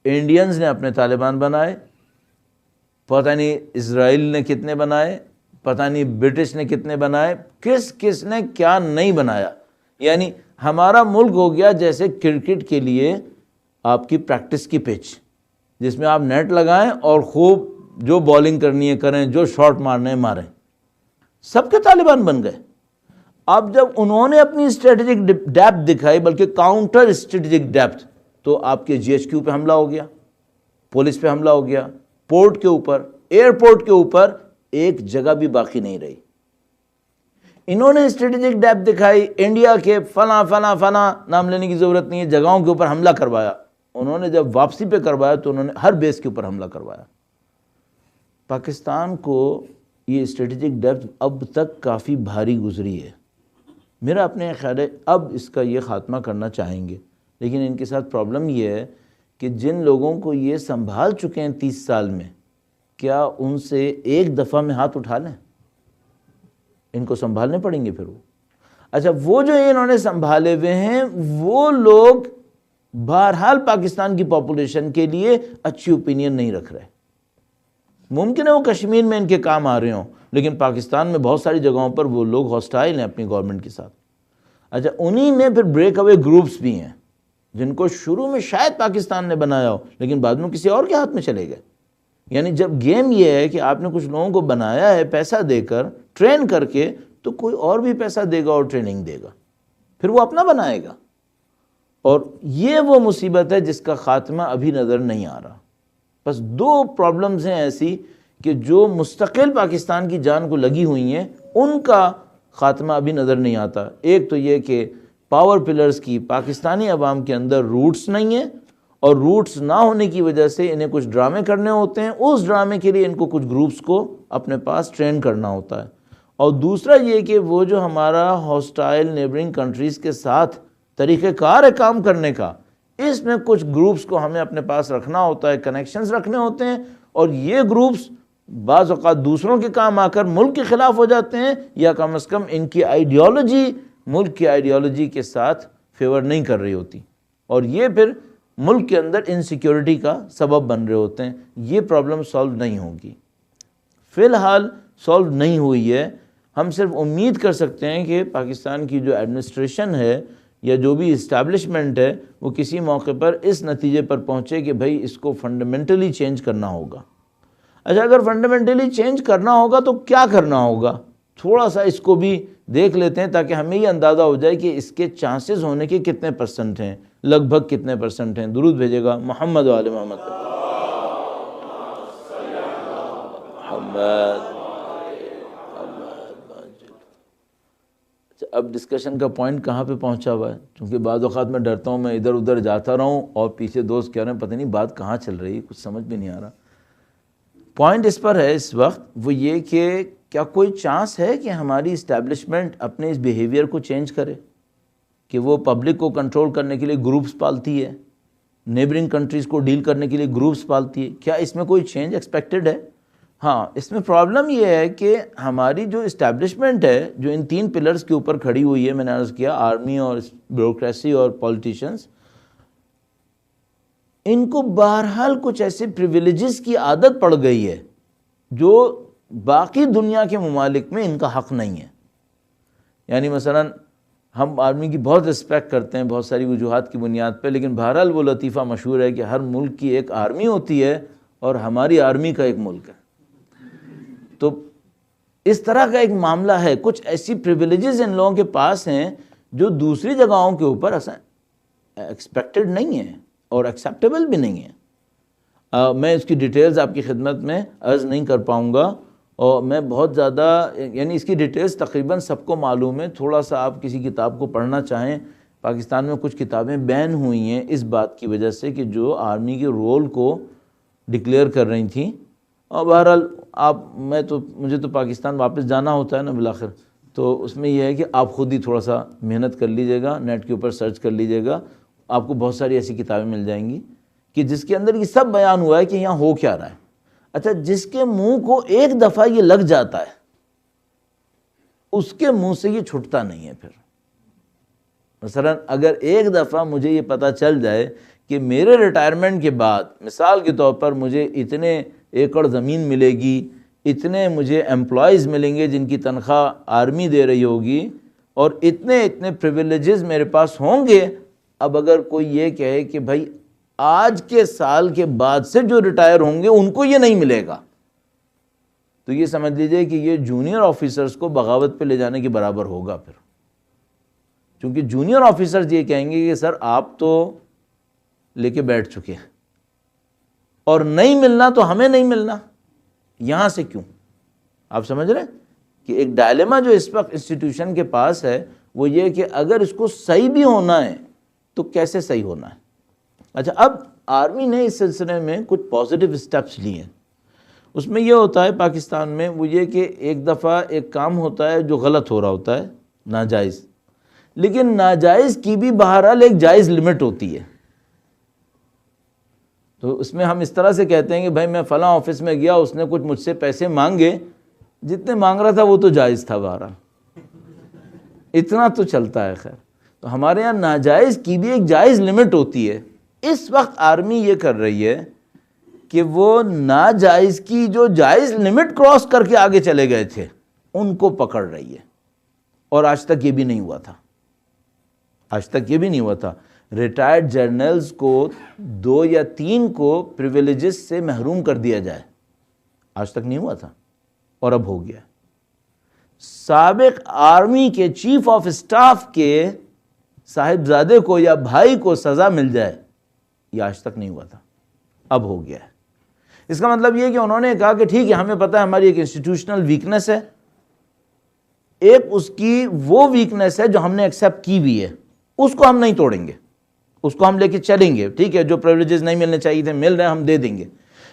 انڈینز نے اپنے طالبان بنائے، پتہ نہیں اسرائیل نے کتنے بنائے، پتہ نہیں برٹش نے کتنے بنائے، کس نے کیا نہیں بنایا۔ یعنی ہمارا ملک ہو گیا جیسے کرکٹ کے لیے آپ کی پریکٹس کی پچ، جس میں آپ نیٹ لگائیں اور خوب جو بالنگ کرنی ہے کریں، جو شاٹ مارنے ہیں ماریں۔ سب کے طالبان بن گئے۔ اب جب انہوں نے اپنی اسٹریٹجک ڈیپتھ دکھائی، بلکہ کاؤنٹر اسٹریٹجک ڈیپتھ، تو آپ کے GHQ پہ حملہ ہو گیا، پولیس پہ حملہ ہو گیا، پورٹ کے اوپر، ایئرپورٹ کے اوپر ایک جگہ بھی باقی نہیں رہی۔ انہوں نے اسٹریٹجک ڈیپتھ دکھائی، انڈیا کے فلاں نام لینے کی ضرورت نہیں ہے، جگہوں کے اوپر حملہ کروایا، انہوں نے جب واپسی پہ کروایا تو انہوں نے ہر بیس کے اوپر حملہ کروایا۔ پاکستان کو یہ اسٹریٹجک ڈیپتھ اب تک کافی بھاری گزری ہے۔ میرا اپنے خیال ہے اب اس کا یہ خاتمہ کرنا چاہیں گے، لیکن ان کے ساتھ پرابلم یہ ہے کہ جن لوگوں کو یہ سنبھال چکے ہیں 30 سال میں، کیا ان سے ایک دفعہ میں ہاتھ اٹھا لیں؟ ان کو سنبھالنے پڑیں گے پھر وہ۔ اچھا، وہ جو انہوں نے سنبھالے ہوئے ہیں وہ لوگ بہرحال پاکستان کی پاپولیشن کے لیے اچھی اوپینین نہیں رکھ رہے۔ ممکن ہے وہ کشمیر میں ان کے کام آ رہے ہوں، لیکن پاکستان میں بہت ساری جگہوں پر وہ لوگ ہاسٹائل ہیں اپنی گورنمنٹ کے ساتھ۔ اچھا، انہی میں پھر بریک اوے گروپس بھی ہیں جن کو شروع میں شاید پاکستان نے بنایا ہو لیکن بعد میں کسی اور کے ہاتھ میں چلے گئے۔ یعنی جب گیم یہ ہے کہ آپ نے کچھ لوگوں کو بنایا ہے پیسہ دے کر، ٹرین کر کے، تو کوئی اور بھی پیسہ دے گا اور ٹریننگ دے گا، پھر وہ اپنا بنائے گا۔ اور یہ وہ مصیبت ہے جس کا خاتمہ ابھی نظر نہیں آ رہا۔ بس 2 پرابلمز ہیں ایسی کہ جو مستقل پاکستان کی جان کو لگی ہوئی ہیں، ان کا خاتمہ ابھی نظر نہیں آتا۔ ایک تو یہ کہ پاور پلرز کی پاکستانی عوام کے اندر روٹس نہیں ہیں، اور روٹس نہ ہونے کی وجہ سے انہیں کچھ ڈرامے کرنے ہوتے ہیں، اس ڈرامے کے لیے ان کو کچھ گروپس کو اپنے پاس ٹرین کرنا ہوتا ہے۔ اور دوسرا یہ کہ وہ جو ہمارا ہاسٹائل نیبرنگ کنٹریز کے ساتھ طریقہ کار ہے کام کرنے کا، اس میں کچھ گروپس کو ہمیں اپنے پاس رکھنا ہوتا ہے، کنیکشنز رکھنے ہوتے ہیں، اور یہ گروپس بعض اوقات دوسروں کے کام آ کر ملک کے خلاف ہو جاتے ہیں، یا کم از کم ان کی آئیڈیالوجی ملک کی آئیڈیالوجی کے ساتھ فیور نہیں کر رہی ہوتی، اور یہ پھر ملک کے اندر انسیکیورٹی کا سبب بن رہے ہوتے ہیں۔ یہ پرابلم سالو نہیں ہوگی، فی الحال سالو نہیں ہوئی ہے۔ ہم صرف امید کر سکتے ہیں کہ پاکستان کی جو ایڈمنسٹریشن ہے یا جو بھی اسٹیبلشمنٹ ہے وہ کسی موقع پر اس نتیجے پر پہنچے کہ بھئی اس کو فنڈامنٹلی چینج کرنا ہوگا۔ اچھا، اگر فنڈامنٹلی چینج کرنا ہوگا تو کیا کرنا ہوگا؟ تھوڑا سا اس کو بھی دیکھ لیتے ہیں تاکہ ہمیں یہ اندازہ ہو جائے کہ اس کے چانسز ہونے کے کتنے پرسنٹ ہیں، لگ بھگ کتنے پرسنٹ ہیں۔ درود بھیجے گا محمد و آل محمد۔ اب ڈسکشن کا پوائنٹ کہاں پہ پہنچا ہوا ہے؟ چونکہ بعض اوقات میں ڈرتا ہوں میں ادھر ادھر جاتا رہوں اور پیچھے دوست کہہ رہے ہیں پتہ نہیں بات کہاں چل رہی ہے، کچھ سمجھ بھی نہیں آ رہا۔ پوائنٹ اس پر ہے اس وقت وہ یہ کہ کیا کوئی چانس ہے کہ ہماری اسٹیبلشمنٹ اپنے اس بیہیویئر کو چینج کرے کہ وہ پبلک کو کنٹرول کرنے کے لیے گروپس پالتی ہے، نیبرنگ کنٹریز کو ڈیل کرنے کے لیے گروپس پالتی ہے؟ کیا اس میں کوئی چینج ایکسپیکٹڈ ہے؟ ہاں، اس میں پرابلم یہ ہے کہ ہماری جو اسٹیبلشمنٹ ہے جو ان 3 پلرز کے اوپر کھڑی ہوئی ہے، میں نے عرض کیا آرمی اور بیوروکریسی اور پولیٹیشنز، ان کو بہرحال کچھ ایسے پریویلیجز کی عادت پڑ گئی ہے جو باقی دنیا کے ممالک میں ان کا حق نہیں ہے۔ یعنی مثلا ہم آرمی کی بہت رسپیکٹ کرتے ہیں بہت ساری وجوہات کی بنیاد پہ، لیکن بہرحال وہ لطیفہ مشہور ہے کہ ہر ملک کی ایک آرمی ہوتی ہے اور ہماری آرمی کا ایک ملک ہے۔ تو اس طرح کا ایک معاملہ ہے، کچھ ایسی پریویلیجز ان لوگوں کے پاس ہیں جو دوسری جگہوں کے اوپر ایکسپیکٹڈ نہیں ہیں اور ایکسیپٹیبل بھی نہیں ہیں۔ میں اس کی ڈیٹیلز آپ کی خدمت میں عرض نہیں کر پاؤں گا، اور میں بہت زیادہ یعنی اس کی ڈیٹیلز تقریباً سب کو معلوم ہے۔ تھوڑا سا آپ کسی کتاب کو پڑھنا چاہیں، پاکستان میں کچھ کتابیں بین ہوئی ہیں اس بات کی وجہ سے کہ جو آرمی کے رول کو ڈکلیئر کر رہی تھیں۔ اور بہرحال مجھے تو پاکستان واپس جانا ہوتا ہے نا بالآخر، تو اس میں یہ ہے کہ آپ خود ہی تھوڑا سا محنت کر لیجئے گا، نیٹ کے اوپر سرچ کر لیجئے گا، آپ کو بہت ساری ایسی کتابیں مل جائیں گی کہ جس کے اندر یہ سب بیان ہوا ہے کہ یہاں ہو کیا رہا ہے۔ اچھا، جس کے منہ کو ایک دفعہ یہ لگ جاتا ہے اس کے منہ سے یہ چھٹتا نہیں ہے پھر۔ مثلا اگر ایک دفعہ مجھے یہ پتہ چل جائے کہ میرے ریٹائرمنٹ کے بعد مثال کے طور پر مجھے اتنے ایکڑ زمین ملے گی، اتنے مجھے امپلائیز ملیں گے جن کی تنخواہ آرمی دے رہی ہوگی، اور اتنے پریویلیجز میرے پاس ہوں گے، اب اگر کوئی یہ کہے کہ بھائی آج کے سال کے بعد سے جو ریٹائر ہوں گے ان کو یہ نہیں ملے گا، تو یہ سمجھ لیجئے کہ یہ جونیئر آفیسرز کو بغاوت پہ لے جانے کے برابر ہوگا پھر، چونکہ جونیئر آفیسرز یہ کہیں گے کہ سر آپ تو لے کے بیٹھ چکے ہیں اور نہیں ملنا تو ہمیں نہیں ملنا، یہاں سے کیوں؟ آپ سمجھ رہے ہیں کہ ایک ڈائلیما جو اس وقت انسٹیٹیوشن کے پاس ہے وہ یہ کہ اگر اس کو صحیح بھی ہونا ہے تو کیسے صحیح ہونا ہے؟ اچھا، اب آرمی نے اس سلسلے میں کچھ پازیٹیو اسٹیپس لیے ہیں. اس میں یہ ہوتا ہے پاکستان میں وہ یہ کہ ایک دفعہ ایک کام ہوتا ہے جو غلط ہو رہا ہوتا ہے، ناجائز، لیکن ناجائز کی بھی بہرحال ایک جائز لمٹ ہوتی ہے. تو اس میں ہم اس طرح سے کہتے ہیں کہ بھائی میں فلاں آفس میں گیا، اس نے کچھ مجھ سے پیسے مانگے، جتنے مانگ رہا تھا وہ تو جائز تھا، بہرحال اتنا تو چلتا ہے. خیر، تو ہمارے یہاں ناجائز کی بھی ایک جائز لمٹ ہوتی ہے. اس وقت آرمی یہ کر رہی ہے کہ وہ ناجائز کی جو جائز لمٹ کراس کر کے آگے چلے گئے تھے ان کو پکڑ رہی ہے. اور آج تک یہ بھی نہیں ہوا تھا، آج تک یہ بھی نہیں ہوا تھا. ریٹائرڈ جرنلز کو 2 یا 3 کو پریویلیجز سے محروم کر دیا جائے، آج تک نہیں ہوا تھا، اور اب ہو گیا. سابق آرمی کے چیف آف اسٹاف کے صاحبزادے کو یا بھائی کو سزا مل جائے، یہ آج تک نہیں ہوا تھا، اب ہو گیا ہے. اس کا مطلب یہ کہ انہوں نے کہا کہ ٹھیک ہے، ہمیں پتہ ہے ہماری ایک انسٹیٹیوشنل ویکنس ہے، ایک اس کی وہ ویکنس ہے جو ہم نے ایکسیپٹ کی بھی ہے، اس کو ہم نہیں توڑیں گے، اس کو ہم لے کے چلیں گے. ٹھیک ہے، جو پریویلیجز نہیں ملنے چاہیے تھے مل رہے ہیں، ہم دے دیں گے.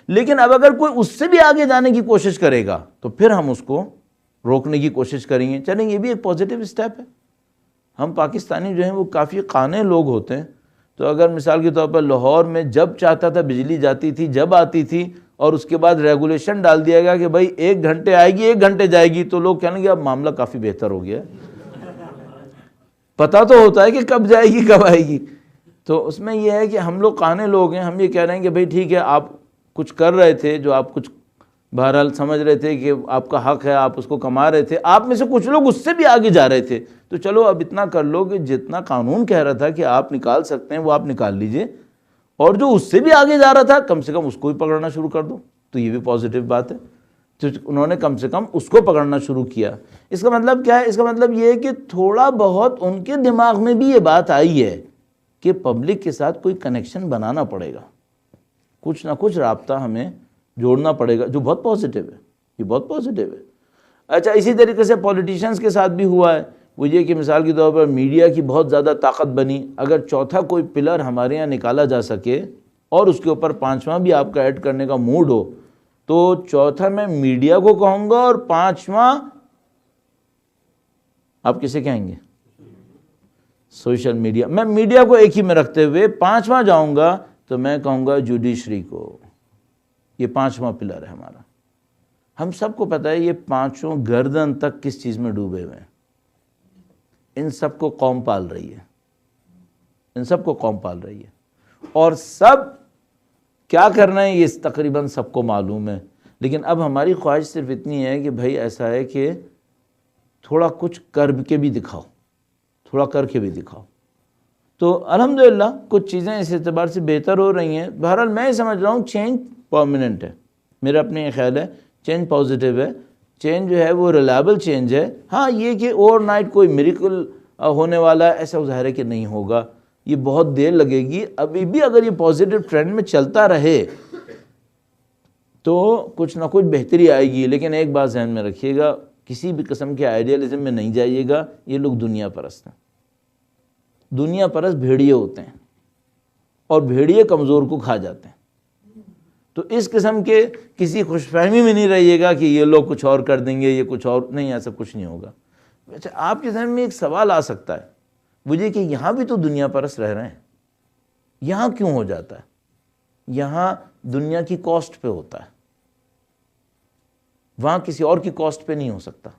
لیکن اب اگر کوئی اس سے بھی آگے جانے کی کوشش کرے گا تو پھر ہم اس کو روکنے کی کوشش کریں گے. چلیں، یہ بھی ایک پازیٹیو اسٹیپ ہے. ہم پاکستانی جو ہیں وہ کافی قانے لوگ ہوتے ہیں. تو اگر مثال کے طور پر لاہور میں جب چاہتا تھا بجلی جاتی تھی، جب آتی تھی، اور اس کے بعد ریگولیشن ڈال دیا گیا کہ بھائی 1 گھنٹے آئے گی، 1 گھنٹے جائے گی، تو لوگ کہیں گے اب معاملہ کافی بہتر ہو گیا. پتہ تو ہوتا ہے کہ کب جائے گی کب آئے گی. تو اس میں یہ ہے کہ ہم لوگ قانے لوگ ہیں. ہم یہ کہہ رہے ہیں کہ بھائی ٹھیک ہے، آپ کچھ کر رہے تھے جو آپ کچھ بہرحال سمجھ رہے تھے کہ آپ کا حق ہے، آپ اس کو کما رہے تھے، آپ میں سے کچھ لوگ اس سے بھی آگے جا رہے تھے، تو چلو اب اتنا کر لو کہ جتنا قانون کہہ رہا تھا کہ آپ نکال سکتے ہیں وہ آپ نکال لیجئے، اور جو اس سے بھی آگے جا رہا تھا کم سے کم اس کو بھی پکڑنا شروع کر دو. تو یہ بھی پازیٹیو بات ہے. تو انہوں نے کم سے کم اس کو پکڑنا شروع کیا. اس کا مطلب کیا ہے؟ اس کا مطلب یہ ہے کہ تھوڑا بہت ان کے دماغ میں بھی یہ بات آئی ہے کہ پبلک کے ساتھ کوئی کنیکشن بنانا پڑے گا، کچھ نہ کچھ رابطہ ہمیں جوڑنا پڑے گا، جو بہت پازیٹیو ہے. یہ بہت پازیٹیو ہے. اچھا، اسی طریقے سے پولیٹیشنز کے ساتھ بھی ہوا ہے. وہ یہ کہ مثال کے طور پر میڈیا کی بہت زیادہ طاقت بنی. اگر چوتھا کوئی پلر ہمارے یہاں نکالا جا سکے اور اس کے اوپر 5واں بھی آپ کا ایڈ کرنے کا موڈ ہو، تو چوتھا میں میڈیا کو کہوں گا اور 5واں آپ کسے کہیں گے؟ Social media. میں میڈیا کو ایک ہی میں رکھتے ہوئے 5واں جاؤں گا تو میں کہوں گا جوڈیشری کو. یہ 5واں پلر ہے ہمارا. ہم سب کو پتہ ہے یہ 5 گردن تک کس چیز میں ڈوبے ہوئے ہیں. ان سب کو قوم پال رہی ہے، ان سب کو قوم پال رہی ہے، اور سب کیا کرنا ہے یہ تقریباً سب کو معلوم ہے. لیکن اب ہماری خواہش صرف اتنی ہے کہ بھائی ایسا ہے کہ تھوڑا کچھ کر کے بھی دکھاؤ، تھوڑا کر کے بھی دکھاؤ. تو الحمدللہ کچھ چیزیں اس اعتبار سے بہتر ہو رہی ہیں. بہرحال میں یہ سمجھ رہا ہوں چینج پرماننٹ ہے. میرا اپنے یہ خیال ہے چینج پازیٹیو ہے. چینج جو ہے وہ ریلائبل چینج ہے. ہاں یہ کہ اوور نائٹ کوئی میریکل ہونے والا ہے ایسا ظاہر ہے کہ نہیں ہوگا، یہ بہت دیر لگے گی. ابھی بھی اگر یہ پازیٹیو ٹرینڈ میں چلتا رہے تو کچھ نہ کچھ بہتری آئے گی. لیکن ایک بات ذہن میں رکھیے گا، کسی بھی قسم کے آئیڈیالزم میں نہیں جائیے گا. یہ لوگ دنیا پرست ہیں. دنیا پرست بھیڑیے ہوتے ہیں، اور بھیڑیے کمزور کو کھا جاتے ہیں. تو اس قسم کے کسی خوش فہمی میں نہیں رہیے گا کہ یہ لوگ کچھ اور کر دیں گے، یہ کچھ اور نہیں، ایسا کچھ نہیں ہوگا. اچھا، آپ کے ذہن میں ایک سوال آ سکتا ہے مجھے کہ یہاں بھی تو دنیا پرست رہ رہے ہیں، یہاں کیوں ہو جاتا ہے؟ یہاں دنیا کی کاسٹ پہ ہوتا ہے، وہاں کسی اور کی کاسٹ پہ نہیں ہو سکتا.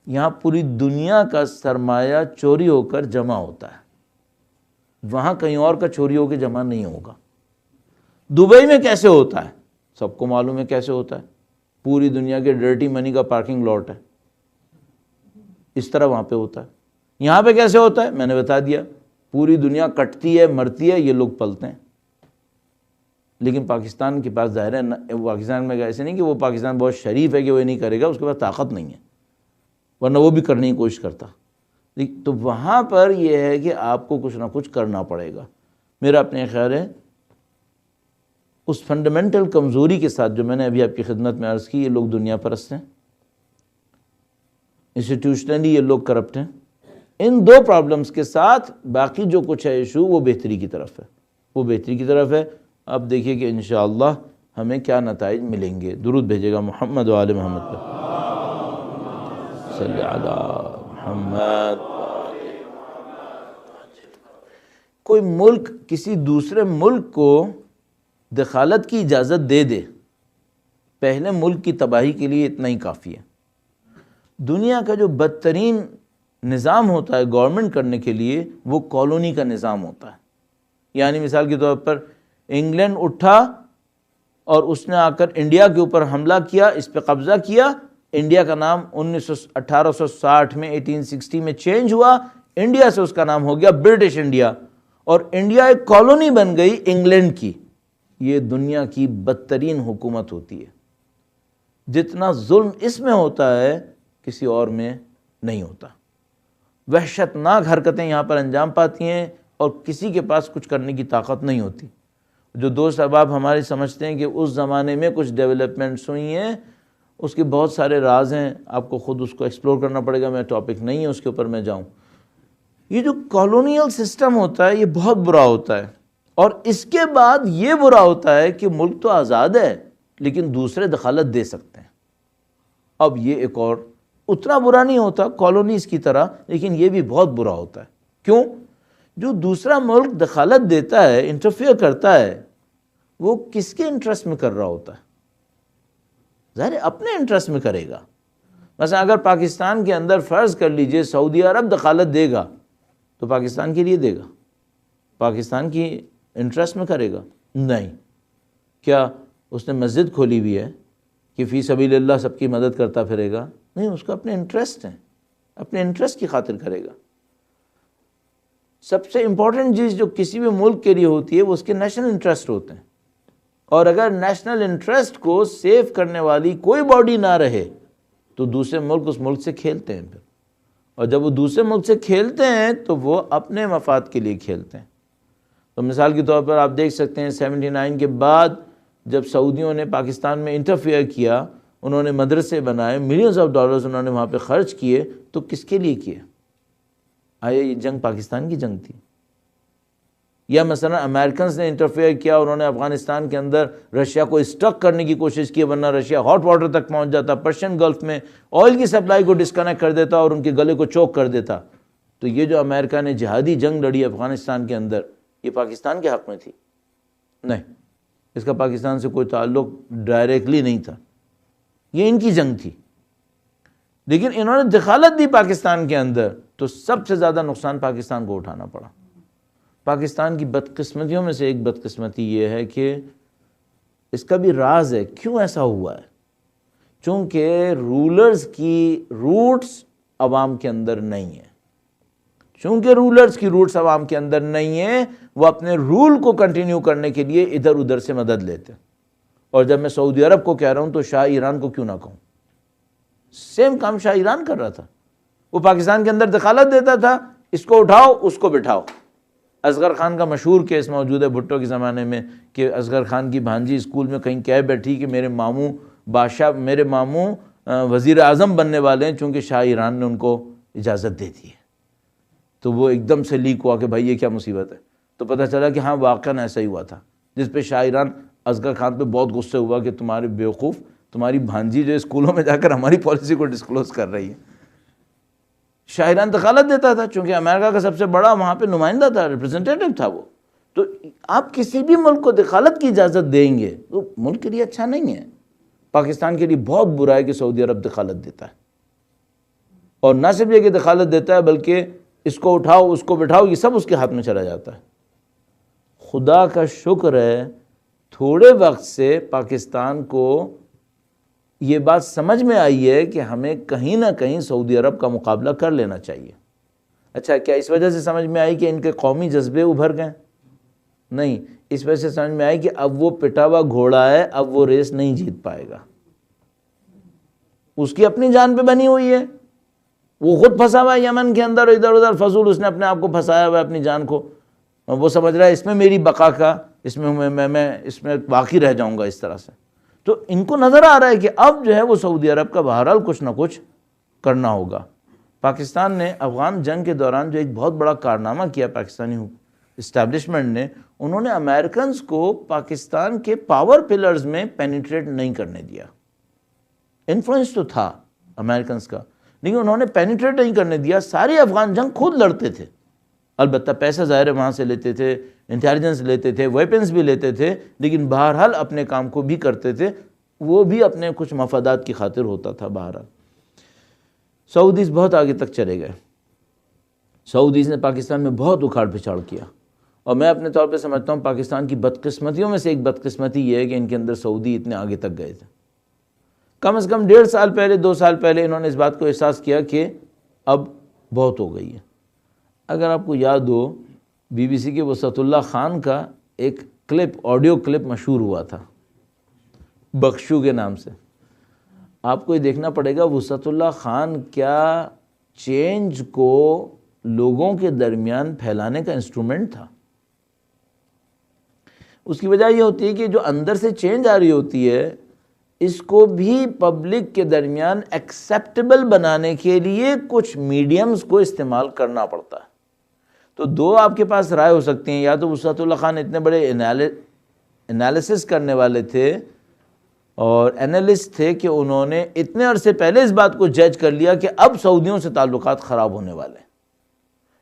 یہاں پوری دنیا کا سرمایہ چوری ہو کر جمع ہوتا ہے، وہاں کہیں اور کا چوری ہو کے جمع نہیں ہوگا. دبئی میں کیسے ہوتا ہے؟ سب کو معلوم ہے کیسے ہوتا ہے. پوری دنیا کے ڈرٹی منی کا پارکنگ لاٹ ہے، اس طرح وہاں پہ ہوتا ہے. یہاں پہ کیسے ہوتا ہے؟ میں نے بتا دیا. پوری دنیا کٹتی ہے، مرتی ہے، یہ لوگ پلتے ہیں. لیکن پاکستان کے پاس ظاہر ہے، پاکستان میں ایسے نہیں کہ وہ پاکستان بہت شریف ہے کہ وہ یہ نہیں کرے گا، اس کے پاس طاقت نہیں ہے، ورنہ وہ بھی کرنے کی کوشش کرتا. تو وہاں پر یہ ہے کہ آپ کو کچھ نہ کچھ کرنا پڑے گا. میرا اپنے خیال ہے اس فنڈامنٹل کمزوری کے ساتھ جو میں نے ابھی آپ کی خدمت میں عرض کی، یہ لوگ دنیا پرست ہیں، انسٹیٹیوشنلی یہ لوگ کرپٹ ہیں. ان 2 پرابلمز کے ساتھ باقی جو کچھ ہے ایشو وہ بہتری کی طرف ہے. وہ بہتری کی طرف ہے۔ اب دیکھیے کہ انشاءاللہ ہمیں کیا نتائج ملیں گے۔ درود بھیجے گا محمد و آل محمد پر، صلی علی محمد۔ کوئی ملک کسی دوسرے ملک کو دخالت کی اجازت دے دے، پہلے ملک کی تباہی کے لیے اتنا ہی کافی ہے۔ دنیا کا جو بدترین نظام ہوتا ہے گورنمنٹ کرنے کے لیے، وہ کالونی کا نظام ہوتا ہے۔ یعنی مثال کے طور پر انگلینڈ اٹھا اور اس نے آ کر انڈیا کے اوپر حملہ کیا، اس پہ قبضہ کیا۔ انڈیا کا نام 1860 میں 1860 میں چینج ہوا، انڈیا سے اس کا نام ہو گیا برٹش انڈیا، اور انڈیا ایک کالونی بن گئی انگلینڈ کی۔ یہ دنیا کی بدترین حکومت ہوتی ہے۔ جتنا ظلم اس میں ہوتا ہے کسی اور میں نہیں ہوتا۔ وحشتناک حرکتیں یہاں پر انجام پاتی ہیں اور کسی کے پاس کچھ کرنے کی طاقت نہیں ہوتی۔ جو دوست احباب ہمارے سمجھتے ہیں کہ اس زمانے میں کچھ ڈیولپمنٹس ہوئی ہیں، اس کے بہت سارے راز ہیں، آپ کو خود اس کو ایکسپلور کرنا پڑے گا، میں ٹاپک نہیں ہے اس کے اوپر میں جاؤں۔ یہ جو کالونیل سسٹم ہوتا ہے یہ بہت برا ہوتا ہے، اور اس کے بعد یہ برا ہوتا ہے کہ ملک تو آزاد ہے لیکن دوسرے دخالت دے سکتے ہیں۔ اب یہ ایک اور اتنا برا نہیں ہوتا کالونیز کی طرح، لیکن یہ بھی بہت برا ہوتا ہے۔ کیوں؟ جو دوسرا ملک دخالت دیتا ہے، انٹرفیئر کرتا ہے، وہ کس کے انٹرسٹ میں کر رہا ہوتا ہے؟ ظاہر ہے اپنے انٹرسٹ میں کرے گا۔ مثلا اگر پاکستان کے اندر فرض کر لیجئے سعودی عرب دخالت دے گا تو پاکستان کے لیے دے گا؟ پاکستان کی انٹرسٹ میں کرے گا؟ نہیں۔ کیا اس نے مسجد کھولی ہوئی ہے کہ فی سبیل اللہ سب کی مدد کرتا پھرے گا؟ نہیں، اس کا اپنے انٹرسٹ ہیں، اپنے انٹرسٹ کی خاطر کرے گا۔ سب سے امپورٹنٹ چیز جو کسی بھی ملک کے لیے ہوتی ہے وہ اس کے نیشنل انٹرسٹ ہوتے ہیں، اور اگر نیشنل انٹرسٹ کو سیو کرنے والی کوئی باڈی نہ رہے تو دوسرے ملک اس ملک سے کھیلتے ہیں پھر، اور جب وہ دوسرے ملک سے کھیلتے ہیں تو وہ اپنے مفاد کے لیے کھیلتے ہیں۔ تو مثال کے طور پر آپ دیکھ سکتے ہیں 79 کے بعد جب سعودیوں نے پاکستان میں انٹرفیئر کیا، انہوں نے مدرسے بنائے، ملینز آف ڈالرز انہوں نے وہاں پہ خرچ کیے، تو کس کے لیے کیے؟ آیا یہ جنگ پاکستان کی جنگ تھی؟ یا مثلا امریکنز نے انٹرفیئر کیا، انہوں نے افغانستان کے اندر رشیا کو اسٹک کرنے کی کوشش کی، ورنہ رشیا ہاٹ واٹر تک پہنچ جاتا، پرشین گلف میں آئل کی سپلائی کو ڈسکنیکٹ کر دیتا اور ان کے گلے کو چوک کر دیتا۔ تو یہ جو امریکہ نے جہادی جنگ لڑی افغانستان کے اندر، یہ پاکستان کے حق میں تھی؟ نہیں، اس کا پاکستان سے کوئی تعلق ڈائریکٹلی نہیں تھا، یہ ان کی جنگ تھی۔ لیکن انہوں نے دخالت دی پاکستان کے اندر تو سب سے زیادہ نقصان پاکستان کو اٹھانا پڑا۔ پاکستان کی بدقسمتیوں میں سے ایک بدقسمتی یہ ہے کہ اس کا بھی راز ہے کیوں ایسا ہوا ہے، چونکہ رولرز کی روٹس عوام کے اندر نہیں ہیں۔ چونکہ رولرز کی روٹس عوام کے اندر نہیں ہیں، وہ اپنے رول کو کنٹینیو کرنے کے لیے ادھر ادھر سے مدد لیتے ہیں۔ اور جب میں سعودی عرب کو کہہ رہا ہوں تو شاہ ایران کو کیوں نہ کہوں؟ سیم کام شاہ ایران کر رہا تھا، وہ پاکستان کے اندر دخالت دیتا تھا، اس کو اٹھاؤ اس کو بٹھاؤ۔ اصغر خان کا مشہور کیس موجود ہے بھٹو کے زمانے میں کہ اصغر خان کی بھانجی اسکول میں کہیں کہہ بیٹھی کہ میرے ماموں بادشاہ، میرے ماموں وزیر اعظم بننے والے ہیں، چونکہ شاہ ایران نے ان کو اجازت دے دی ہے۔ تو وہ ایک دم سے لیک ہوا کہ بھائی یہ کیا مصیبت ہے، تو پتہ چلا کہ ہاں واقعاً ایسا ہی ہوا تھا، جس پہ شاہ ایران اصغر خان پہ بہت غصے ہوا کہ تمہارے بیوقوف، تمہاری بھانجی جو اسکولوں میں جا کر ہماری پالیسی کو ڈسکلوز کر رہی ہے۔ شاہ ایران دخالت دیتا تھا چونکہ امریکہ کا سب سے بڑا وہاں پہ نمائندہ تھا، ریپرزنٹیٹو تھا وہ۔ تو آپ کسی بھی ملک کو دخالت کی اجازت دیں گے تو ملک کے لیے اچھا نہیں ہے۔ پاکستان کے لیے بہت برا ہے کہ سعودی عرب دخالت دیتا ہے، اور نہ صرف یہ کہ دخالت دیتا ہے بلکہ اس کو اٹھاؤ اس کو بٹھاؤ، یہ سب اس کے ہاتھ میں چلا جاتا ہے۔ خدا کا شکر ہے تھوڑے وقت سے پاکستان کو یہ بات سمجھ میں آئی ہے کہ ہمیں کہیں نہ کہیں سعودی عرب کا مقابلہ کر لینا چاہیے۔ اچھا، کیا اس وجہ سے سمجھ میں آئی کہ ان کے قومی جذبے ابھر گئے؟ نہیں، اس وجہ سے سمجھ میں آئی کہ اب وہ پٹا ہوا گھوڑا ہے، اب وہ ریس نہیں جیت پائے گا، اس کی اپنی جان پہ بنی ہوئی ہے، وہ خود پھنسا ہوا ہے یمن کے اندر، ادھر ادھر فضول اس نے اپنے آپ کو پھنسایا ہوا ہے اپنی جان کو، وہ سمجھ رہا ہے اس میں میری بقا کا، اس میں اس میں باقی رہ جاؤں گا اس طرح سے۔ تو ان کو نظر آ رہا ہے کہ اب جو ہے وہ سعودی عرب کا بہرحال کچھ نہ کچھ کرنا ہوگا۔ پاکستان نے افغان جنگ کے دوران جو ایک بہت بڑا کارنامہ کیا پاکستانی اسٹیبلشمنٹ نے، انہوں نے امریکنز کو پاکستان کے پاور پلرز میں پینیٹریٹ نہیں کرنے دیا۔ انفلوئنس تو تھا امریکنز کا، لیکن انہوں نے پینیٹریٹ نہیں کرنے دیا۔ سارے افغان جنگ خود لڑتے تھے، البتہ پیسہ ظاہر ہے وہاں سے لیتے تھے، انٹیلیجنس لیتے تھے، ویپنز بھی لیتے تھے، لیکن بہرحال اپنے کام کو بھی کرتے تھے، وہ بھی اپنے کچھ مفادات کی خاطر ہوتا تھا۔ بہرحال سعودیز بہت آگے تک چلے گئے، سعودیز نے پاکستان میں بہت اکھاڑ پھچاڑ کیا، اور میں اپنے طور پہ سمجھتا ہوں پاکستان کی بدقسمتیوں میں سے ایک بدقسمتی یہ ہے کہ ان کے اندر سعودی اتنے آگے تک گئے تھے۔ کم از کم 1.5 سال پہلے 2 سال پہلے انہوں نے اس بات کو احساس کیا کہ اب بہت ہو گئی ہے۔ اگر آپ کو یاد ہو، BBC کے وسعت اللہ خان کا ایک کلپ، آڈیو کلپ مشہور ہوا تھا بخشو کے نام سے، آپ کو یہ دیکھنا پڑے گا وسعت اللہ خان کیا چینج کو لوگوں کے درمیان پھیلانے کا انسٹرومنٹ تھا۔ اس کی وجہ یہ ہوتی ہے کہ جو اندر سے چینج آ رہی ہوتی ہے، اس کو بھی پبلک کے درمیان ایکسیپٹیبل بنانے کے لیے کچھ میڈیمز کو استعمال کرنا پڑتا ہے۔ تو 2 آپ کے پاس رائے ہو سکتی ہیں، یا تو وسعت اللہ خان اتنے بڑے انالیسس کرنے والے تھے اور اینالسٹ تھے کہ انہوں نے اتنے عرصے پہلے اس بات کو جج کر لیا کہ اب سعودیوں سے تعلقات خراب ہونے والے ہیں،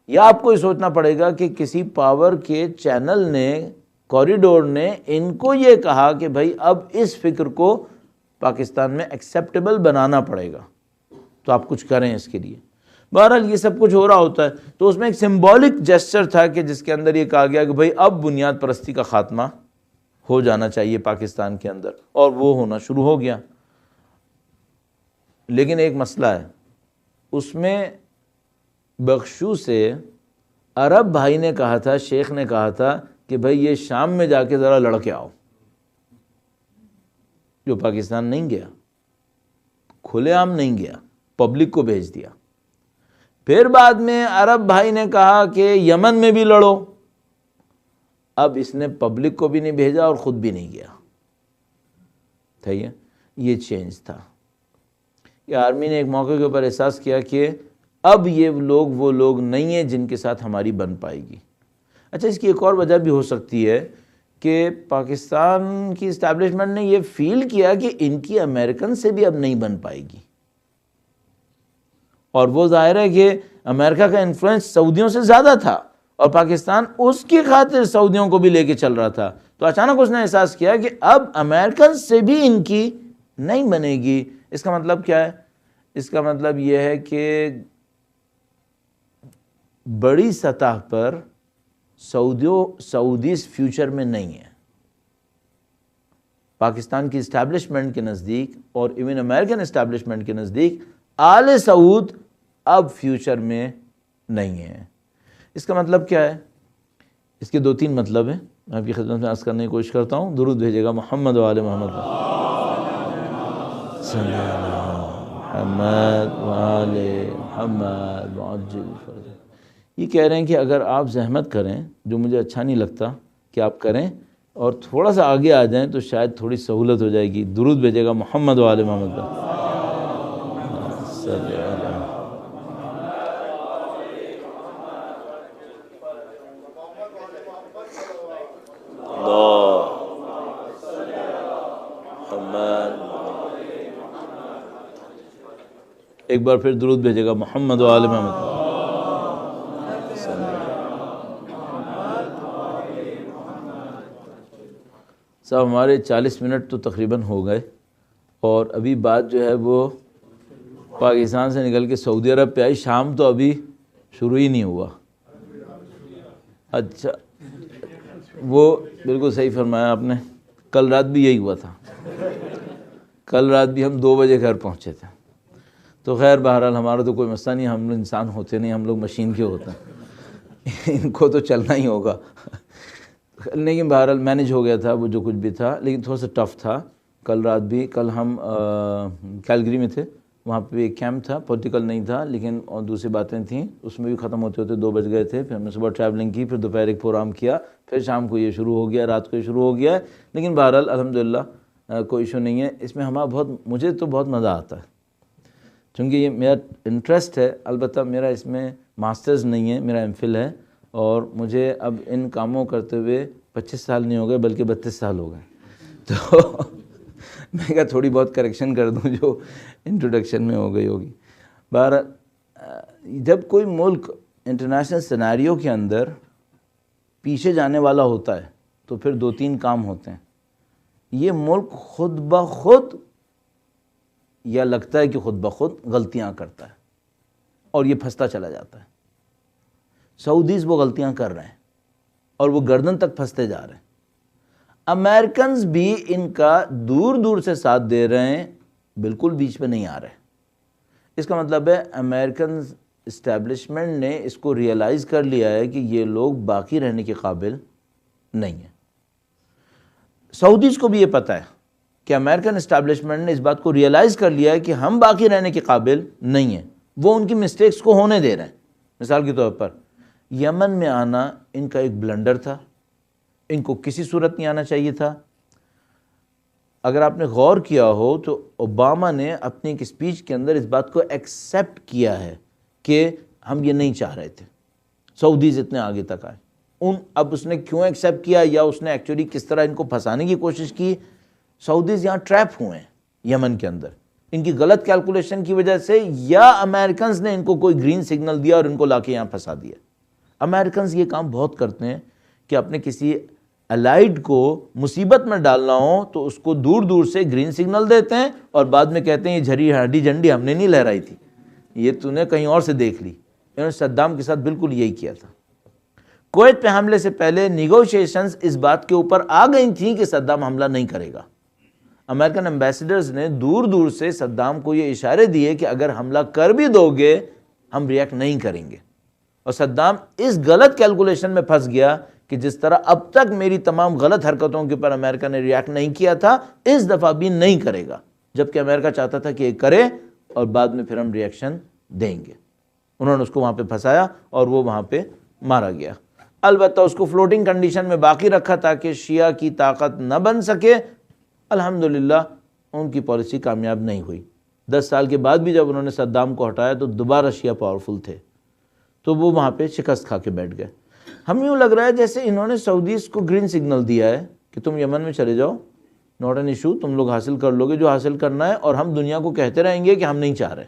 یا آپ کو یہ سوچنا پڑے گا کہ کسی پاور کے چینل نے، کوریڈور نے ان کو یہ کہا کہ بھائی اب اس فکر کو پاکستان میں ایکسیپٹیبل بنانا پڑے گا، تو آپ کچھ کریں اس کے لیے۔ بہرحال یہ سب کچھ ہو رہا ہوتا ہے، تو اس میں ایک سمبولک جیسچر تھا کہ جس کے اندر یہ کہا گیا کہ بھائی اب بنیاد پرستی کا خاتمہ ہو جانا چاہیے پاکستان کے اندر، اور وہ ہونا شروع ہو گیا۔ لیکن ایک مسئلہ ہے، اس میں بخشو سے عرب بھائی نے کہا تھا، شیخ نے کہا تھا کہ بھائی یہ شام میں جا کے ذرا لڑ کے آؤ، جو پاکستان نہیں گیا، کھلے عام نہیں گیا، پبلک کو بھیج دیا۔ پھر بعد میں عرب بھائی نے کہا کہ یمن میں بھی لڑو، اب اس نے پبلک کو بھی نہیں بھیجا اور خود بھی نہیں گیا۔ صحیح ہے، یہ چینج تھا کہ آرمی نے ایک موقع کے اوپر احساس کیا کہ اب یہ لوگ وہ لوگ نہیں ہیں جن کے ساتھ ہماری بن پائے گی۔ اچھا، اس کی ایک اور وجہ بھی ہو سکتی ہے کہ پاکستان کی اسٹیبلشمنٹ نے یہ فیل کیا کہ ان کی امریکن سے بھی اب نہیں بن پائے گی، اور وہ ظاہر ہے کہ امریکہ کا انفلوئنس سعودیوں سے زیادہ تھا، اور پاکستان اس کی خاطر سعودیوں کو بھی لے کے چل رہا تھا۔ تو اچانک اس نے احساس کیا کہ اب امریکن سے بھی ان کی نہیں بنے گی۔ اس کا مطلب کیا ہے؟ اس کا مطلب یہ ہے کہ بڑی سطح پر سعودیز فیوچر میں نہیں ہے۔ پاکستان کی اسٹیبلشمنٹ کے نزدیک اور ایون امریکن اسٹیبلشمنٹ کے نزدیک آل سعود اب فیوچر میں نہیں ہے۔ اس کا مطلب کیا ہے؟ اس کے 2-3 مطلب ہیں، میں آپ کی خدمت میں عرض کرنے کی کوشش کرتا ہوں۔ درود بھیجے گا محمد و آل محمد، صلی اللہ محمد و آل محمد وعجل فرجہ۔ یہ کہہ رہے ہیں کہ اگر آپ زحمت کریں، جو مجھے اچھا نہیں لگتا کہ آپ کریں، اور تھوڑا سا آگے آ جائیں تو شاید تھوڑی سہولت ہو جائے گی۔ درود بھیجے گا محمد و آل محمد، صلی اللہ۔ ایک بار پھر درود بھیجے گا محمد و آل محمد۔ صاحب ہمارے 40 منٹ تو تقریباً ہو گئے، اور ابھی بات جو ہے وہ پاکستان سے نکل کے سعودی عرب پہ آئی۔ شام تو ابھی شروع ہی نہیں ہوا۔ اچھا، وہ بالکل صحیح فرمایا آپ نے، کل رات بھی یہی ہوا تھا، کل رات بھی ہم 2 بجے گھر پہنچے تھے۔ تو خیر بہرحال ہمارا تو کوئی مسئلہ نہیں، ہم انسان ہوتے نہیں، ہم لوگ مشین کے ہوتے ہیں، ان کو تو چلنا ہی ہوگا۔ لیکن بہرحال مینج ہو گیا تھا وہ جو کچھ بھی تھا، لیکن تھوڑا سا ٹف تھا۔ کل رات بھی، کل ہم کیلگری میں تھے، وہاں پہ ایک کیمپ تھا، پولیٹیکل نہیں تھا لیکن اور دوسری باتیں تھیں، اس میں بھی ختم ہوتے ہوتے 2 بج گئے تھے۔ پھر ہم نے صبح ٹریولنگ کی، پھر دوپہر ایک پروگرام کیا، پھر شام کو یہ شروع ہو گیا، رات کو یہ شروع ہو گیا۔ لیکن بہرحال الحمدللہ کوئی ایشو نہیں ہے۔ اس میں ہمارا مجھے تو بہت مزہ آتا ہے، چونکہ یہ میرا انٹرسٹ ہے۔ البتہ میرا اس میں ماسٹرز نہیں ہے، میرا ایم فل ہے، اور مجھے اب ان کاموں کرتے ہوئے 25 سال نہیں ہو گئے بلکہ 32 سال ہو گئے، تو میں کہا تھوڑی بہت کریکشن کر دوں جو انٹروڈکشن میں ہو گئی ہوگی۔ جب کوئی ملک انٹرنیشنل سیناریو کے اندر پیچھے جانے والا ہوتا ہے تو پھر 2-3 کام ہوتے ہیں۔ یہ ملک خود بخود یا لگتا ہے کہ خود بخود غلطیاں کرتا ہے اور یہ پھنستا چلا جاتا ہے۔ سعودیز وہ غلطیاں کر رہے ہیں اور وہ گردن تک پھنستے جا رہے ہیں۔ امریکنز بھی ان کا دور دور سے ساتھ دے رہے ہیں، بالکل بیچ میں نہیں آ رہے۔ اس کا مطلب ہے امریکن اسٹیبلشمنٹ نے اس کو ریئلائز کر لیا ہے کہ یہ لوگ باقی رہنے کے قابل نہیں ہیں۔ سعودیز کو بھی یہ پتہ ہے کہ امریکن اسٹیبلشمنٹ نے اس بات کو ریئلائز کر لیا ہے کہ ہم باقی رہنے کے قابل نہیں ہیں، وہ ان کی مسٹیکس کو ہونے دے رہے ہیں۔ مثال کے طور پر یمن میں آنا ان کا ایک بلنڈر تھا، ان کو کسی صورت نہیں آنا چاہیے تھا۔ اگر آپ نے غور کیا ہو تو اوباما نے اپنی ایک اسپیچ کے اندر اس بات کو ایکسیپٹ کیا ہے کہ ہم یہ نہیں چاہ رہے تھے سعودیز اتنے آگے تک آئے۔ اب اس نے کیوں ایکسیپٹ کیا یا اس نے ایکچولی کس طرح ان کو پھنسانے کی کوشش کی؟ سعودیز یہاں ٹریپ ہوئے ہیں یمن کے اندر، ان کی غلط کیلکولیشن کی وجہ سے، یا امریکنز نے ان کو کوئی گرین سگنل دیا اور ان کو لا کے یہاں پھنسا دیا۔ امریکنز یہ کام بہت کرتے ہیں کہ اپنے کسی الائیڈ کو مصیبت میں ڈالنا ہو تو اس کو دور دور سے گرین سگنل دیتے ہیں اور بعد میں کہتے ہیں یہ جھری ہڈی جھنڈی ہم نے نہیں لہرائی تھی، یہ تو نے کہیں اور سے دیکھ لی۔ انہوں نے صدام کے ساتھ بالکل یہی کیا تھا۔ کویت پہ حملے سے پہلے نیگوشیشنز اس بات کے اوپر آ گئی تھیں کہ صدام حملہ نہیں کرے گا۔ امریکن ایمبیسڈرز نے دور دور سے صدام کو یہ اشارے دیے کہ اگر حملہ کر بھی دو گے ہم ریئیکٹ نہیں کریں گے، اور صدام اس غلط کیلکولیشن میں پھنس گیا کہ جس طرح اب تک میری تمام غلط حرکتوں کے اوپر امریکہ نے ریئیکٹ نہیں کیا تھا، اس دفعہ بھی نہیں کرے گا، جبکہ امریکہ چاہتا تھا کہ یہ کرے اور بعد میں پھر ہم ریئیکشن دیں گے۔ انہوں نے اس کو وہاں پہ پھنسایا اور وہ وہاں پہ مارا گیا۔ البتہ اس کو فلوٹنگ کنڈیشن میں باقی رکھا تاکہ شیعہ کی طاقت نہ بن سکے۔ الحمدللہ ان کی پالیسی کامیاب نہیں ہوئی۔ 10 سال کے بعد بھی جب انہوں نے صدام کو ہٹایا تو دوبارہ شیعہ پاورفل تھے، تو وہ وہاں پہ شکست کھا کے بیٹھ گئے۔ ہم یوں لگ رہا ہے جیسے انہوں نے سعودیز کو گرین سگنل دیا ہے کہ تم یمن میں چلے جاؤ، ناٹ این ایشو، تم لوگ حاصل کر لو گے جو حاصل کرنا ہے، اور ہم دنیا کو کہتے رہیں گے کہ ہم نہیں چاہ رہے۔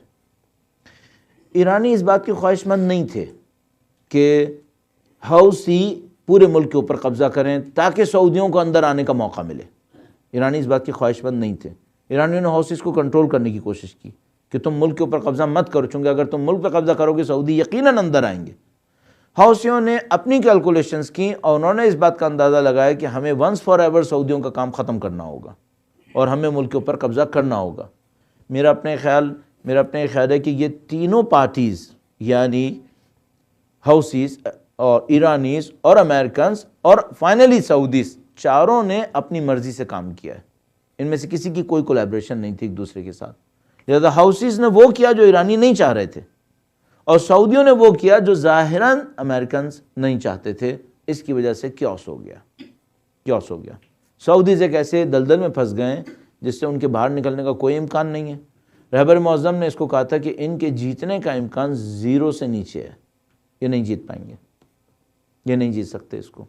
ایرانی اس بات کے خواہش مند نہیں تھے کہ حوثی پورے ملک کے اوپر قبضہ کریں تاکہ سعودیوں کو اندر آنے کا موقع ملے۔ ایرانی اس بات کے خواہش مند نہیں تھے۔ ایرانیوں نے حوثیز کو کنٹرول کرنے کی کوشش کی کہ تم ملک کے اوپر قبضہ مت کرو، چونکہ اگر تم ملک پہ قبضہ کرو گے سعودی یقیناً اندر آئیں گے۔ حوثیوں نے اپنی کیلکولیشنز کی اور انہوں نے اس بات کا اندازہ لگایا کہ ہمیں ونس فار ایور سعودیوں کا کام ختم کرنا ہوگا اور ہمیں ملک کے اوپر قبضہ کرنا ہوگا۔ میرا اپنے خیال ہے کہ یہ تینوں پارٹیز یعنی حوثیز اور ایرانیز اور امریکنز اور فائنلی سعودیز، چاروں نے اپنی مرضی سے کام کیا ہے۔ ان میں سے کسی کی کوئی کولیبریشن نہیں تھی ایک دوسرے کے ساتھ۔ لہذا حوثیز نے وہ کیا جو ایرانی نہیں چاہ رہے تھے، اور سعودیوں نے وہ کیا جو ظاہراً امریکنز نہیں چاہتے تھے۔ اس کی وجہ سے کیوس ہو گیا۔ سعودیز ایک ایسے دلدل میں پھنس گئے جس سے ان کے باہر نکلنے کا کوئی امکان نہیں ہے۔ رہبر معظم نے اس کو کہا تھا کہ ان کے جیتنے کا امکان 0 سے نیچے ہے، یہ نہیں جیت پائیں گے، یہ نہیں جیت سکتے اس کو۔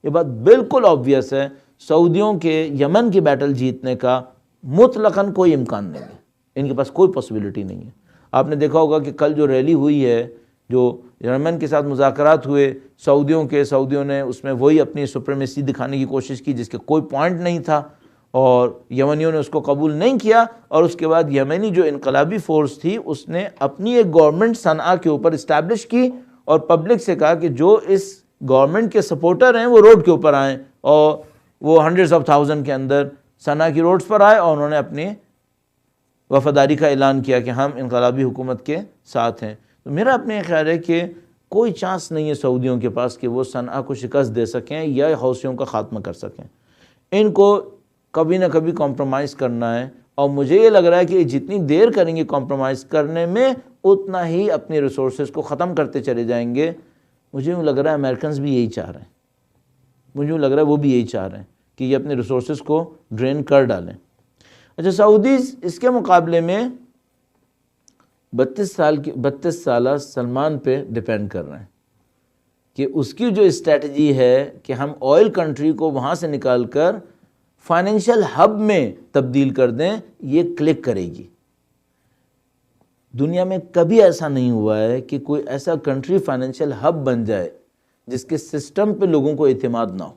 یہ بات بالکل آبویس ہے، سعودیوں کے یمن کی بیٹل جیتنے کا مطلقاً کوئی امکان نہیں ہے، ان کے پاس کوئی پاسبلٹی نہیں ہے۔ آپ نے دیکھا ہوگا کہ کل جو ریلی ہوئی ہے، جو یمن کے ساتھ مذاکرات ہوئے سعودیوں نے اس میں وہی اپنی سپریمیسی دکھانے کی کوشش کی جس کے کوئی پوائنٹ نہیں تھا، اور یمنیوں نے اس کو قبول نہیں کیا، اور اس کے بعد یمنی جو انقلابی فورس تھی اس نے اپنی ایک گورنمنٹ صنعاء کے اوپر اسٹیبلش کی اور پبلک سے کہا کہ جو اس گورنمنٹ کے سپورٹر ہیں وہ روڈ کے اوپر آئیں، اور وہ 100,000 کے اندر صنعاء کی روڈز پر آئے اور انہوں نے اپنی وفاداری کا اعلان کیا کہ ہم انقلابی حکومت کے ساتھ ہیں۔ تو میرا اپنے خیال ہے کہ کوئی چانس نہیں ہے سعودیوں کے پاس کہ وہ صنعاء کو شکست دے سکیں یا حوثیوں کا خاتمہ کر سکیں۔ ان کو کبھی نہ کبھی کمپرومائز کرنا ہے، اور مجھے یہ لگ رہا ہے کہ جتنی دیر کریں گے کمپرومائز کرنے میں اتنا ہی اپنے ریسورسز کو ختم کرتے چلے جائیں گے۔ مجھے یوں لگ رہا ہے امریکنز بھی یہی چاہ رہے ہیں، مجھے یوں لگ رہا ہے وہ بھی یہی چاہ رہے ہیں کہ یہ اپنے ریسورسز کو ڈرین کر ڈالیں۔ اچھا، سعودیز اس کے مقابلے میں 32 سالہ سلمان پہ ڈیپینڈ کر رہے ہیں۔ کہ اس کی جو اسٹریٹجی ہے کہ ہم آئل کنٹری کو وہاں سے نکال کر فائنینشیل ہب میں تبدیل کر دیں، یہ کلک کرے گی۔ دنیا میں کبھی ایسا نہیں ہوا ہے کہ کوئی ایسا کنٹری فائنینشیل ہب بن جائے جس کے سسٹم پہ لوگوں کو اعتماد نہ ہو۔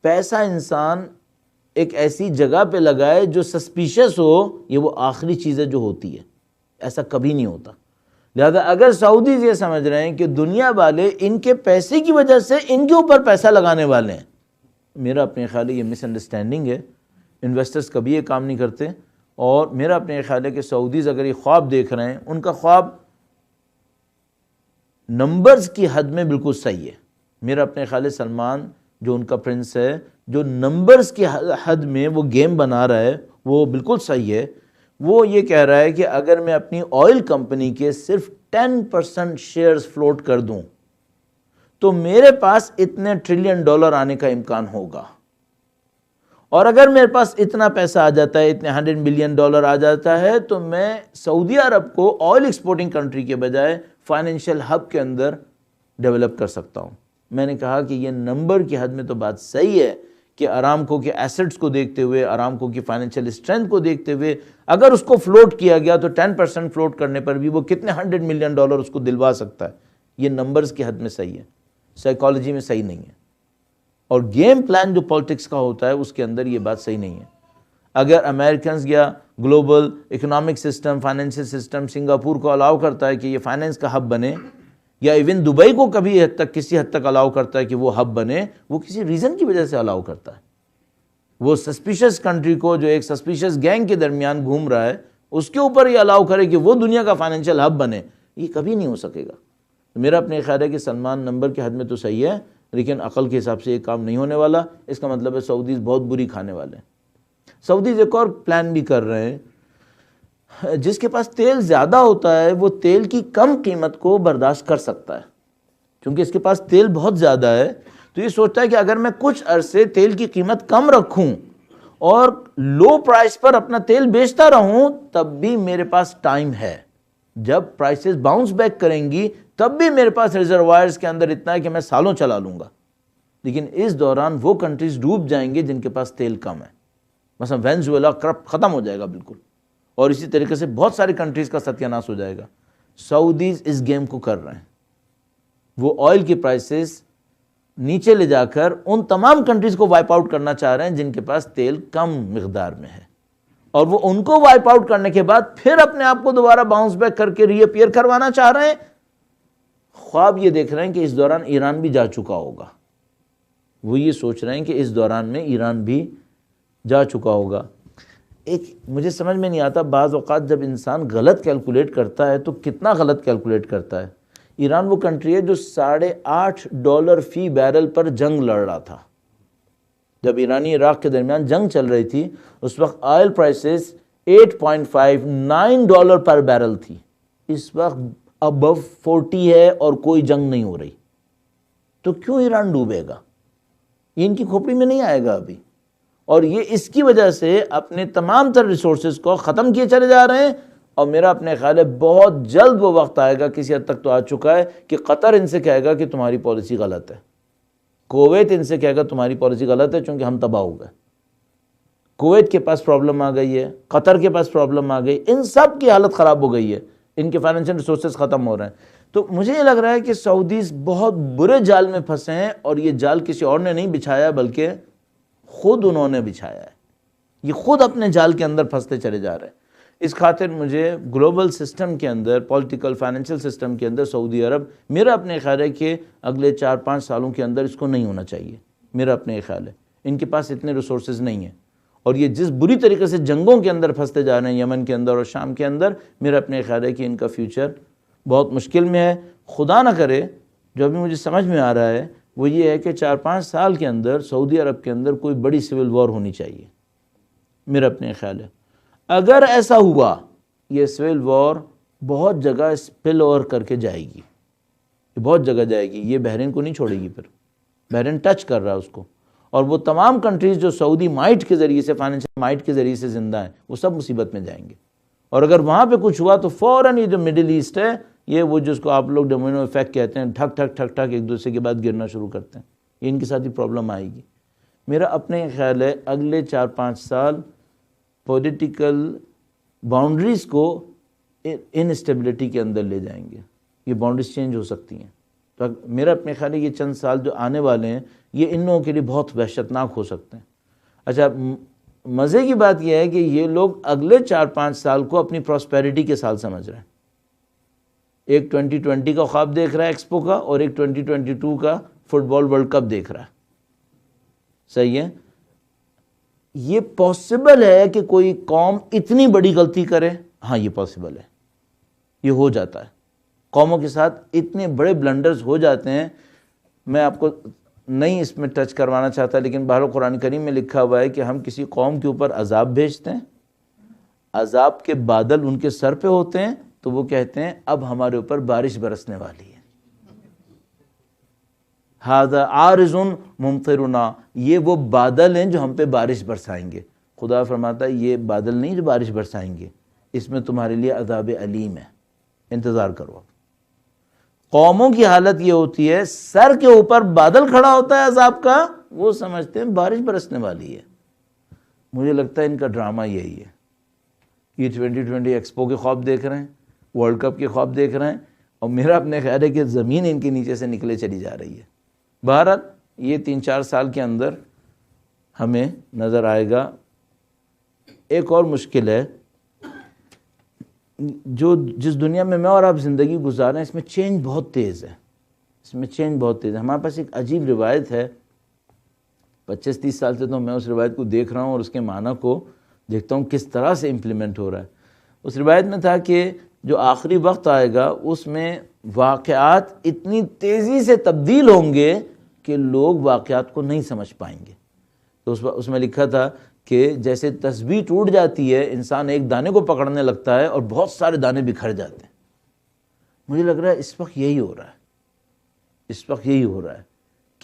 پیسہ انسان ایک ایسی جگہ پہ لگائے جو سسپیشس ہو، یہ وہ آخری چیز ہے جو ہوتی ہے، ایسا کبھی نہیں ہوتا۔ لہذا اگر سعودیز یہ سمجھ رہے ہیں کہ دنیا والے ان کے پیسے کی وجہ سے ان کے اوپر پیسہ لگانے والے ہیں، میرا اپنے خیال ہے یہ مس انڈرسٹینڈنگ ہے۔ انویسٹرز کبھی یہ کام نہیں کرتے، اور میرا اپنے خیال ہے کہ سعودیز اگر یہ خواب دیکھ رہے ہیں، ان کا خواب نمبرز کی حد میں بالکل صحیح ہے۔ میرا اپنے خیال ہے سلمان جو ان کا پرنس ہے، جو نمبرز کی حد میں وہ گیم بنا رہا ہے، وہ بالکل صحیح ہے۔ وہ یہ کہہ رہا ہے کہ اگر میں اپنی آئل کمپنی کے صرف 10% شیئرز فلوٹ کر دوں تو میرے پاس اتنے $1 ٹریلین آنے کا امکان ہوگا، اور اگر میرے پاس اتنا پیسہ آ جاتا ہے، اتنے $100 بلین آ جاتا ہے، تو میں سعودی عرب کو آئل ایکسپورٹنگ کنٹری کے بجائے فائنینشیل ہب کے اندر ڈیولپ کر سکتا ہوں۔ میں نے کہا کہ یہ نمبر کی حد میں تو بات صحیح ہے کہ ارامکو کے ایسٹس کو دیکھتے ہوئے، ارامکو کی فائنینشیل اسٹرینتھ کو دیکھتے ہوئے اگر اس کو فلوٹ کیا گیا تو 10% فلوٹ کرنے پر بھی وہ کتنے $100 ملین اس کو دلوا سکتا ہے۔ یہ نمبرز کی حد میں صحیح ہے، سائیکالوجی میں صحیح نہیں ہے، اور گیم پلان جو پالیٹکس کا ہوتا ہے اس کے اندر یہ بات صحیح نہیں ہے۔ اگر امریکنز یا global economic system, financial system Singapore کو الاؤ کرتا ہے کہ یہ فائنینس کا ہب بنے، یا ایون دبئی کو کبھی حد تک کسی حد تک الاؤ کرتا ہے کہ وہ ہب بنے، وہ کسی ریزن کی وجہ سے الاؤ کرتا ہے۔ وہ سسپیشس کنٹری کو جو ایک سسپیشس گینگ کے درمیان گھوم رہا ہے، اس کے اوپر یہ الاؤ کرے کہ وہ دنیا کا فائنینشیل ہب بنے، یہ کبھی نہیں ہو سکے گا۔ میرا اپنے خیال ہے کہ سلمان نمبر کی حد میں تو صحیح ہے، لیکن عقل کے حساب سے یہ کام نہیں ہونے والا۔ اس کا مطلب ہے سعودیز بہت بری کھانے والے ہیں۔ سعودیز ایک اور پلان بھی کر رہے ہیں، جس کے پاس تیل زیادہ ہوتا ہے وہ تیل کی کم قیمت کو برداشت کر سکتا ہے، کیونکہ اس کے پاس تیل بہت زیادہ ہے، تو یہ سوچتا ہے کہ اگر میں کچھ عرصے تیل کی قیمت کم رکھوں اور لو پرائس پر اپنا تیل بیچتا رہوں، تب بھی میرے پاس ٹائم ہے، جب پرائسز باؤنس بیک کریں گی تب بھی میرے پاس ریزروائرز کے اندر اتنا ہے کہ میں سالوں چلا لوں گا۔ لیکن اس دوران وہ کنٹریز ڈوب جائیں گے جن کے پاس تیل کم ہے، مثلا وینزویلا ختم ہو جائے گا بالکل، اور اسی طریقے سے بہت ساری کنٹریز کا ستیہ ناش ہو جائے گا۔ سعودیز اس گیم کو کر رہے ہیں، وہ آئل کی پرائسز نیچے لے جا کر ان تمام کنٹریز کو وائپ آؤٹ کرنا چاہ رہے ہیں جن کے پاس تیل کم مقدار میں ہے، اور وہ ان کو وائپ آؤٹ کرنے کے بعد پھر اپنے آپ کو دوبارہ باؤنس بیک کر کے ری اپیئر کروانا چاہ رہے ہیں۔ خواب یہ دیکھ رہے ہیں کہ اس دوران ایران بھی جا چکا ہوگا، وہ یہ سوچ رہے ہیں کہ اس دوران میں ایران بھی جا چکا ہوگا۔ ایک مجھے سمجھ میں نہیں آتا، بعض اوقات جب انسان غلط کیلکولیٹ کرتا ہے تو کتنا غلط کیلکولیٹ کرتا ہے۔ ایران وہ کنٹری ہے جو $8.5 فی بیرل پر جنگ لڑ رہا تھا۔ جب ایرانی عراق کے درمیان جنگ چل رہی تھی اس وقت آئل پرائسز $8.59 پر بیرل تھی، اس وقت ابو 40 ہے اور کوئی جنگ نہیں ہو رہی، تو کیوں ایران ڈوبے گا؟ یہ ان کی کھوپڑی میں نہیں آئے گا ابھی، اور یہ اس کی وجہ سے اپنے تمام تر ریسورسز کو ختم کیے چلے جا رہے ہیں۔ اور میرا اپنے خیال ہے بہت جلد وہ وقت آئے گا، کسی حد تک تو آ چکا ہے، کہ قطر ان سے کہے گا کہ تمہاری پالیسی غلط ہے، کویت ان سے کہے گا تمہاری پالیسی غلط ہے، چونکہ ہم تباہ ہو گئے۔ کویت کے پاس پرابلم آ گئی ہے، قطر کے پاس پرابلم آ گئی، ان سب کی حالت خراب ہو گئی ہے، ان کے فائنینشیل ریسورسز ختم ہو رہے ہیں۔ تو مجھے یہ لگ رہا ہے کہ سعودیز بہت برے جال میں پھنسے ہیں، اور یہ جال کسی اور نے نہیں بچھایا بلکہ خود انہوں نے بچھایا ہے، یہ خود اپنے جال کے اندر پھنستے چلے جا رہے ہیں۔ اس خاطر مجھے گلوبل سسٹم کے اندر، پولیٹیکل فائنینشیل سسٹم کے اندر سعودی عرب، میرا اپنے خیال ہے کہ اگلے 4-5 سالوں کے اندر اس کو نہیں ہونا چاہیے۔ میرا اپنے خیال ہے ان کے پاس اتنے ریسورسز نہیں ہیں، اور یہ جس بری طریقے سے جنگوں کے اندر پھنستے جا رہے ہیں یمن کے اندر اور شام کے اندر، میرا اپنے خیال ہے کہ ان کا فیوچر بہت مشکل میں ہے۔ خدا نہ کرے، جو ابھی مجھے سمجھ میں آ رہا ہے وہ یہ ہے کہ 4-5 سال کے اندر سعودی عرب کے اندر کوئی بڑی سول وار ہونی چاہیے، میرا اپنے خیال ہے۔ اگر ایسا ہوا، یہ سول وار بہت جگہ اسپل اوور کر کے جائے گی، یہ بہت جگہ جائے گی، یہ بحرین کو نہیں چھوڑے گی، پھر بحرین ٹچ کر رہا ہے اس کو، اور وہ تمام کنٹریز جو سعودی مائٹ کے ذریعے سے، فائنینشیل مائٹ کے ذریعے سے زندہ ہیں، وہ سب مصیبت میں جائیں گے۔ اور اگر وہاں پہ کچھ ہوا تو فوراً یہ جو مڈل ایسٹ ہے یہ وہ جس کو آپ لوگ ڈومینو ایفیکٹ کہتے ہیں، ٹھک ٹھک ٹھک ٹھک ایک دوسرے کے بعد گرنا شروع کرتے ہیں، یہ ان کے ساتھ ہی پرابلم آئے گی۔ میرا اپنے خیال ہے اگلے 4-5 سال پولیٹیکل باؤنڈریز کو انسٹیبلٹی کے اندر لے جائیں گے، یہ باؤنڈریز چینج ہو سکتی ہیں۔ تو میرا اپنے خیال ہے یہ چند سال جو آنے والے ہیں یہ ان لوگوں کے لیے بہت وحشتناک ہو سکتے ہیں۔ اچھا، مزے کی بات یہ ہے کہ یہ لوگ اگلے 4-5 سال کو اپنی پراسپیرٹی کے سال سمجھ رہے ہیں۔ ایک 2020 کا خواب دیکھ رہا ہے ایکسپو کا، اور ایک 2022 کا فٹ بال ورلڈ کپ دیکھ رہا ہے۔ صحیح ہے؟ یہ پاسبل ہے کہ کوئی قوم اتنی بڑی غلطی کرے؟ ہاں یہ پاسبل ہے، یہ ہو جاتا ہے، قوموں کے ساتھ اتنے بڑے بلنڈرز ہو جاتے ہیں۔ میں آپ کو نہیں اس میں ٹچ کروانا چاہتا، لیکن بہرحال قرآن کریم میں لکھا ہوا ہے کہ ہم کسی قوم کے اوپر عذاب بھیجتے ہیں، عذاب کے بادل ان کے سر پہ ہوتے ہیں، تو وہ کہتے ہیں اب ہمارے اوپر بارش برسنے والی ہے، ھذا عارض ممطرنا، یہ وہ بادل ہیں جو ہم پہ بارش برسائیں گے۔ خدا فرماتا ہے یہ بادل نہیں جو بارش برسائیں گے، اس میں تمہارے لیے عذاب علیم ہے، انتظار کرو۔ قوموں کی حالت یہ ہوتی ہے، سر کے اوپر بادل کھڑا ہوتا ہے عذاب کا، وہ سمجھتے ہیں بارش برسنے والی ہے۔ مجھے لگتا ہے ان کا ڈرامہ یہی ہے، یہ 2020 ایکسپو کے خواب دیکھ رہے ہیں، ورلڈ کپ کے خواب دیکھ رہے ہیں، اور میرا اپنے خیال ہے کہ زمین ان کے نیچے سے نکلے چلی جا رہی ہے۔ بہرحال یہ 3-4 سال کے اندر ہمیں نظر آئے گا۔ ایک اور مشکل ہے، جس دنیا میں میں اور آپ زندگی گزار رہے ہیں، اس میں چینج بہت تیز ہے، ہمارے پاس ایک عجیب روایت ہے، 25-30 سال سے تو میں اس روایت کو دیکھ رہا ہوں اور اس کے معنی کو دیکھتا ہوں کس طرح سے امپلیمنٹ ہو رہا ہے۔ اس روایت میں تھا کہ جو آخری وقت آئے گا اس میں واقعات اتنی تیزی سے تبدیل ہوں گے کہ لوگ واقعات کو نہیں سمجھ پائیں گے۔ تو اس میں لکھا تھا کہ جیسے تسبیح ٹوٹ جاتی ہے، انسان ایک دانے کو پکڑنے لگتا ہے اور بہت سارے دانے بکھر جاتے ہیں۔ مجھے لگ رہا ہے اس وقت یہی ہو رہا ہے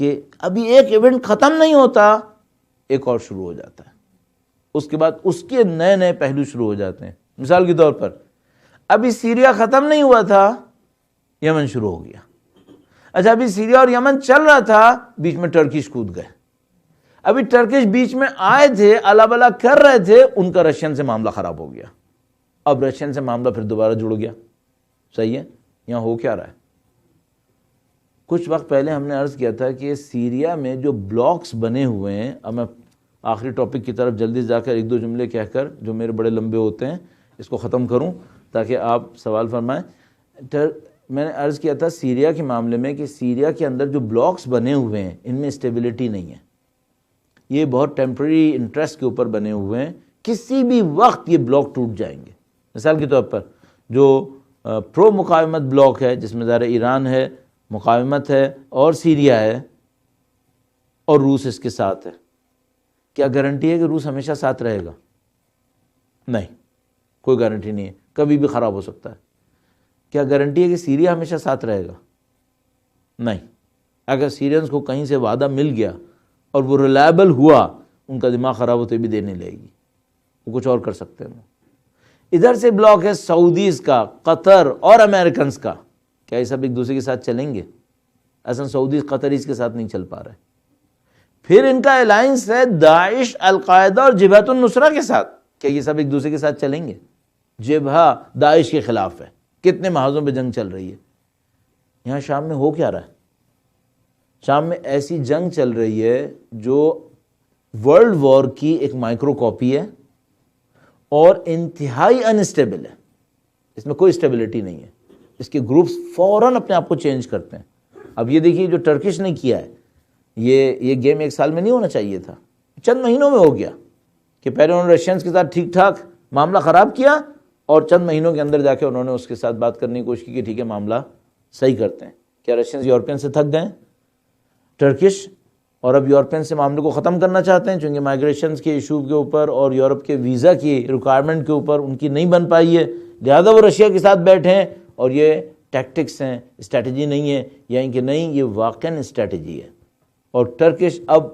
کہ ابھی ایک ایونٹ ختم نہیں ہوتا، ایک اور شروع ہو جاتا ہے، اس کے بعد اس کے نئے نئے پہلو شروع ہو جاتے ہیں۔ مثال کے طور پر ابھی سیریا ختم نہیں ہوا تھا، یمن شروع ہو گیا۔ اچھا، ابھی سیریا اور یمن چل رہا تھا، بیچ میں ٹرکش کود گئے۔ ابھی ٹرکش بیچ میں آئے تھے، اللہ بلا کر رہے تھے، ان کا رشین سے معاملہ خراب ہو گیا، اب رشین سے معاملہ پھر دوبارہ جڑ گیا۔ صحیح ہے؟ یہاں ہو کیا رہا ہے؟ کچھ وقت پہلے ہم نے عرض کیا تھا کہ سیریا میں جو بلاکس بنے ہوئے ہیں، اب میں آخری ٹاپک کی طرف جلدی جا کر 1-2 جملے کہہ کر جو میرے بڑے لمبے ہوتے ہیں اس کو ختم کروں تاکہ آپ سوال فرمائیں۔ میں نے عرض کیا تھا سیریا کے معاملے میں کہ سیریا کے اندر جو بلاکس بنے ہوئے ہیں ان میں اسٹیبلٹی نہیں ہے، یہ بہت ٹیمپرری انٹرسٹ کے اوپر بنے ہوئے ہیں، کسی بھی وقت یہ بلاک ٹوٹ جائیں گے۔ مثال کے طور پر جو پرو مقاومت بلاک ہے، جس میں ظاہر ایران ہے، مقاومت ہے، اور سیریا ہے، اور روس اس کے ساتھ ہے، کیا گارنٹی ہے کہ روس ہمیشہ ساتھ رہے گا؟ نہیں، کوئی گارنٹی نہیں ہے، کبھی بھی خراب ہو سکتا ہے۔ کیا گارنٹی ہے کہ سیریا ہمیشہ ساتھ رہے گا؟ نہیں۔ اگر سیرینز کو کہیں سے وعدہ مل گیا اور وہ ریلائبل ہوا، ان کا دماغ خراب ہوتے بھی دینے لے گی، وہ کچھ اور کر سکتے ہیں۔ ادھر سے بلاک ہے سعودیز کا، قطر اور امریکنز کا، کیا یہ سب ایک دوسرے کے ساتھ چلیں گے؟ اصلا سعودیز قطریز کے ساتھ نہیں چل پا رہے۔ پھر ان کا الائنس ہے داعش، القاعدہ اور جبہۃ النصرہ کے ساتھ، کیا یہ سب ایک دوسرے کے ساتھ چلیں گے؟ جبہہ داعش کے خلاف ہے، کتنے محاذوں پہ جنگ چل رہی ہے۔ یہاں شام میں ہو کیا رہا ہے؟ شام میں ایسی جنگ چل رہی ہے جو ورلڈ وار کی ایک مائکرو کاپی ہے اور انتہائی انسٹیبل ہے، اس میں کوئی اسٹیبلٹی نہیں ہے۔ اس کے گروپس فوراً اپنے آپ کو چینج کرتے ہیں۔ اب یہ دیکھیے جو ٹرکش نے کیا ہے، یہ گیم 1 سال میں نہیں ہونا چاہیے تھا، چند مہینوں میں ہو گیا کہ پہلے انہوں نے رشینز کے ساتھ ٹھیک ٹھاک معاملہ خراب کیا، اور چند مہینوں کے اندر جا کے انہوں نے اس کے ساتھ بات کرنے کی کوشش کی کہ ٹھیک ہے معاملہ صحیح کرتے ہیں۔ کیا رشینز یورپین سے تھک گئے؟ ٹرکش اور اب یورپین سے معاملے کو ختم کرنا چاہتے ہیں، چونکہ مائگریشنز کے ایشو کے اوپر اور یورپ کے ویزا کی ریکوائرمنٹ کے اوپر ان کی نہیں بن پائی ہے، لہذا وہ رشیا کے ساتھ بیٹھے ہیں، اور یہ ٹیکٹکس ہیں، اسٹریٹجی نہیں ہے، یعنی کہ نہیں، یہ واقعاً اسٹریٹجی ہے۔ اور ٹرکش اب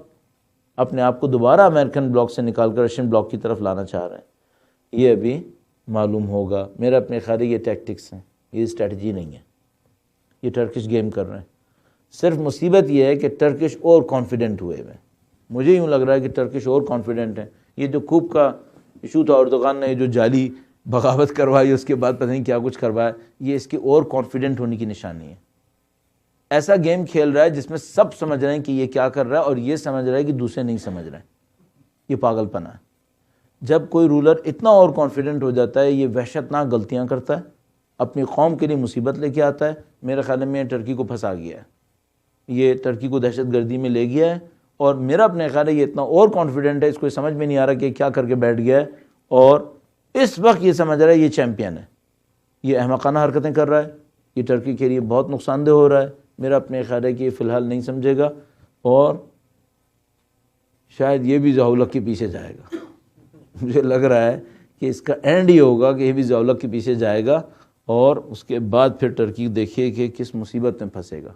اپنے آپ کو دوبارہ امریکن بلاک سے نکال کر رشین بلاک کی طرف لانا چاہ رہے ہیں۔ یہ ابھی معلوم ہوگا، میرا اپنے خیال یہ ٹیکٹکس ہیں، یہ اسٹریٹجی نہیں ہے، یہ ٹرکش گیم کر رہے ہیں۔ صرف مصیبت یہ ہے کہ ٹرکش اور کانفیڈنٹ ہوئے ہوئے، مجھے یوں لگ رہا ہے کہ ٹرکش اور کانفیڈنٹ ہیں۔ یہ جو کوپ کا ایشو تھا، اردوغان نے جو جعلی بغاوت کروائی، اس کے بعد پتہ نہیں کیا کچھ کروایا، یہ اس کی اور کانفیڈنٹ ہونے کی نشانی ہے۔ ایسا گیم کھیل رہا ہے جس میں سب سمجھ رہے ہیں کہ یہ کیا کر رہا ہے، اور یہ سمجھ رہا ہے کہ دوسرے نہیں سمجھ رہے ہیں۔ یہ پاگل پنا ہے۔ جب کوئی رولر اتنا اور کانفیڈنٹ ہو جاتا ہے، یہ وحشتناک غلطیاں کرتا ہے، اپنی قوم کے لیے مصیبت لے کے آتا ہے۔ میرے خیال میں ٹرکی کو پھنسا گیا ہے، یہ ٹرکی کو دہشت گردی میں لے گیا ہے، اور میرا اپنے خیال ہے یہ اتنا اور کانفیڈنٹ ہے، اس کو سمجھ میں نہیں آ رہا کہ کیا کر کے بیٹھ گیا ہے، اور اس وقت یہ سمجھ رہا ہے یہ چیمپئن ہے۔ یہ احمقانہ حرکتیں کر رہا ہے، یہ ٹرکی کے لیے بہت نقصان دہ ہو رہا ہے۔ میرا اپنے خیال ہے کہ یہ فی الحال نہیں سمجھے گا، اور شاید یہ بھی ضیاء-ال-حق کے پیچھے جائے گا۔ مجھے لگ رہا ہے کہ اس کا اینڈ یہ ہوگا کہ یہ بھی ضیاء-ال-حق کے پیچھے جائے گا، اور اس کے بعد پھر ٹرکی دیکھیے کہ کس مصیبت میں پھنسے گا۔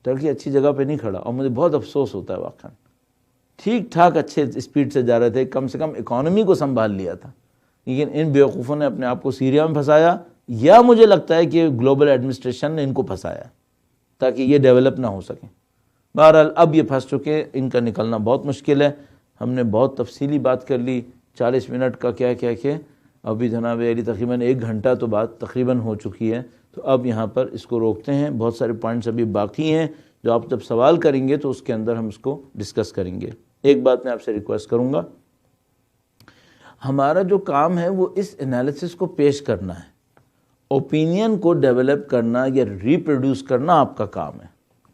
ٹرکی اچھی جگہ پہ نہیں کھڑا، اور مجھے بہت افسوس ہوتا ہے واقعا۔ ٹھیک ٹھاک اچھے اسپیڈ سے جا رہے تھے، کم سے کم اکانومی کو سنبھال لیا تھا، لیکن ان بیوقوفوں نے اپنے آپ کو سیریا میں پھنسایا، یا مجھے لگتا ہے کہ گلوبل ایڈمنسٹریشن نے ان کو پھنسایا تاکہ یہ ڈیولپ نہ ہو سکیں۔ بہرحال اب یہ پھنس چکے، ان کا نکلنا بہت مشکل ہے۔ ہم نے بہت تفصیلی بات کر لی، 40 منٹ کا کیا کہ ابھی جناب علی تقریباً 1 گھنٹہ تو بات تقریباً ہو چکی ہے، تو اب یہاں پر اس کو روکتے ہیں۔ بہت سارے پوائنٹس ابھی باقی ہیں جو آپ جب سوال کریں گے تو اس کے اندر ہم اس کو ڈسکس کریں گے۔ ایک بات میں آپ سے ریکویسٹ کروں گا، ہمارا جو کام ہے وہ اس انالیسس کو پیش کرنا ہے، اوپینین کو ڈیولپ کرنا یا ریپروڈیوس کرنا آپ کا کام ہے۔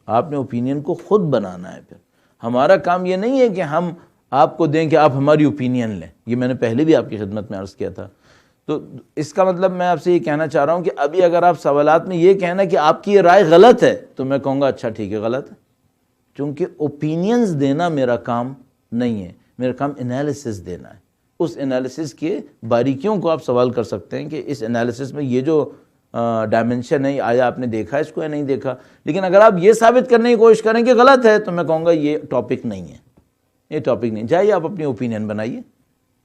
آپ نے اوپینین کو خود بنانا ہے۔ پھر ہمارا کام یہ نہیں ہے کہ ہم آپ کو دیں کہ آپ ہماری اوپینین لیں، یہ میں نے پہلے بھی آپ کی خدمت میں عرض کیا تھا۔ تو اس کا مطلب میں آپ سے یہ کہنا چاہ رہا ہوں کہ ابھی اگر آپ سوالات میں یہ کہنا کہ آپ کی یہ رائے غلط ہے، تو میں کہوں گا اچھا ٹھیک ہے غلط ہے، چونکہ اوپینینز دینا میرا کام نہیں ہے، میرا کام انالیسس دینا ہے۔ اس انالیسس کے باریکیوں کو آپ سوال کر سکتے ہیں کہ اس انالیسس میں یہ جو ڈائمنشن ہے، آیا آپ نے دیکھا اس کو یا نہیں دیکھا۔ لیکن اگر آپ یہ ثابت کرنے کی کوشش کریں کہ غلط ہے، تو میں کہوں گا یہ ٹاپک نہیں ہے، یہ ٹاپک نہیں۔ جائیے آپ اپنی اوپینین بنائیے،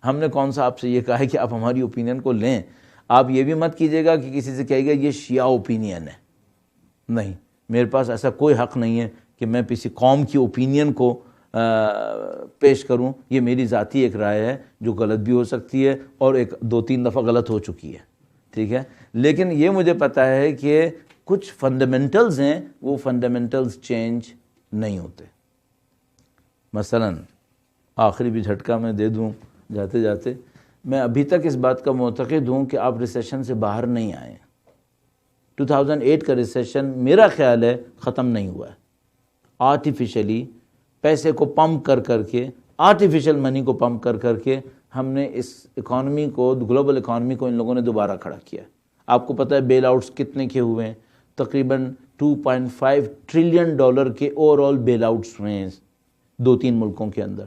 ہم نے کون سا آپ سے یہ کہا ہے کہ آپ ہماری اوپینین کو لیں۔ آپ یہ بھی مت کیجیے گا کہ کسی سے کہے گا یہ شیعہ اوپینین ہے، نہیں، میرے پاس ایسا کوئی حق نہیں ہے کہ میں کسی قوم کی اوپینین کو پیش کروں۔ یہ میری ذاتی ایک رائے ہے جو غلط بھی ہو سکتی ہے، اور 2-3 دفعہ غلط ہو چکی ہے، ٹھیک ہے۔ لیکن یہ مجھے پتہ ہے کہ کچھ فنڈامنٹلز ہیں، وہ فنڈامنٹلز چینج نہیں ہوتے۔ مثلا آخری بھی جھٹکا میں دے دوں جاتے جاتے، میں ابھی تک اس بات کا معتقد ہوں کہ آپ ریسیشن سے باہر نہیں آئے۔ 2008 کا ریسیشن میرا خیال ہے ختم نہیں ہوا ہے۔ آرٹیفیشلی پیسے کو پمپ کر کے، آرٹیفیشل منی کو پمپ کر کے ہم نے اس اکانومی کو، گلوبل اکانومی کو ان لوگوں نے دوبارہ کھڑا کیا۔ آپ کو پتہ ہے بیل آؤٹس کتنے کے ہوئے ہیں؟ تقریباً $2.5 ٹریلین کے اوور آل بیل آؤٹس ہوئے ہیں 2-3 ملکوں کے اندر،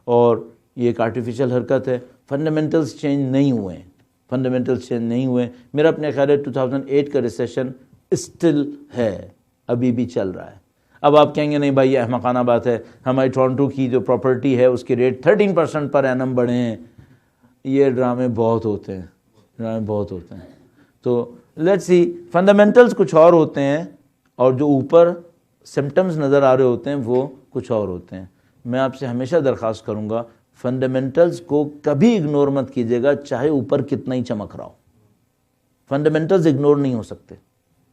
اور یہ ایک آرٹیفیشل حرکت ہے۔ فنڈامنٹلز چینج نہیں ہوئے ہیں، فنڈامنٹلز چینج نہیں ہوئے۔ میرا اپنے خیال ہے 2008 کا ریسیشن اسٹل ہے، ابھی بھی چل رہا ہے۔ اب آپ کہیں گے نہیں بھائی یہ احمقانہ بات ہے، ہماری ٹورنٹو کی جو پراپرٹی ہے اس کے ریٹ 13% پر اینم بڑھے ہیں۔ یہ ڈرامے بہت ہوتے ہیں، ڈرامے بہت ہوتے ہیں۔ تو لیٹس سی، فنڈامنٹلز کچھ اور ہوتے ہیں، اور جو اوپر سمٹمز نظر آ رہے ہوتے ہیں وہ کچھ اور ہوتے ہیں۔ میں آپ سے ہمیشہ درخواست کروں گا، فنڈامنٹلز کو کبھی اگنور مت کیجیے گا، چاہے اوپر کتنا ہی چمک رہا ہو۔ فنڈامنٹلز اگنور نہیں ہو سکتے۔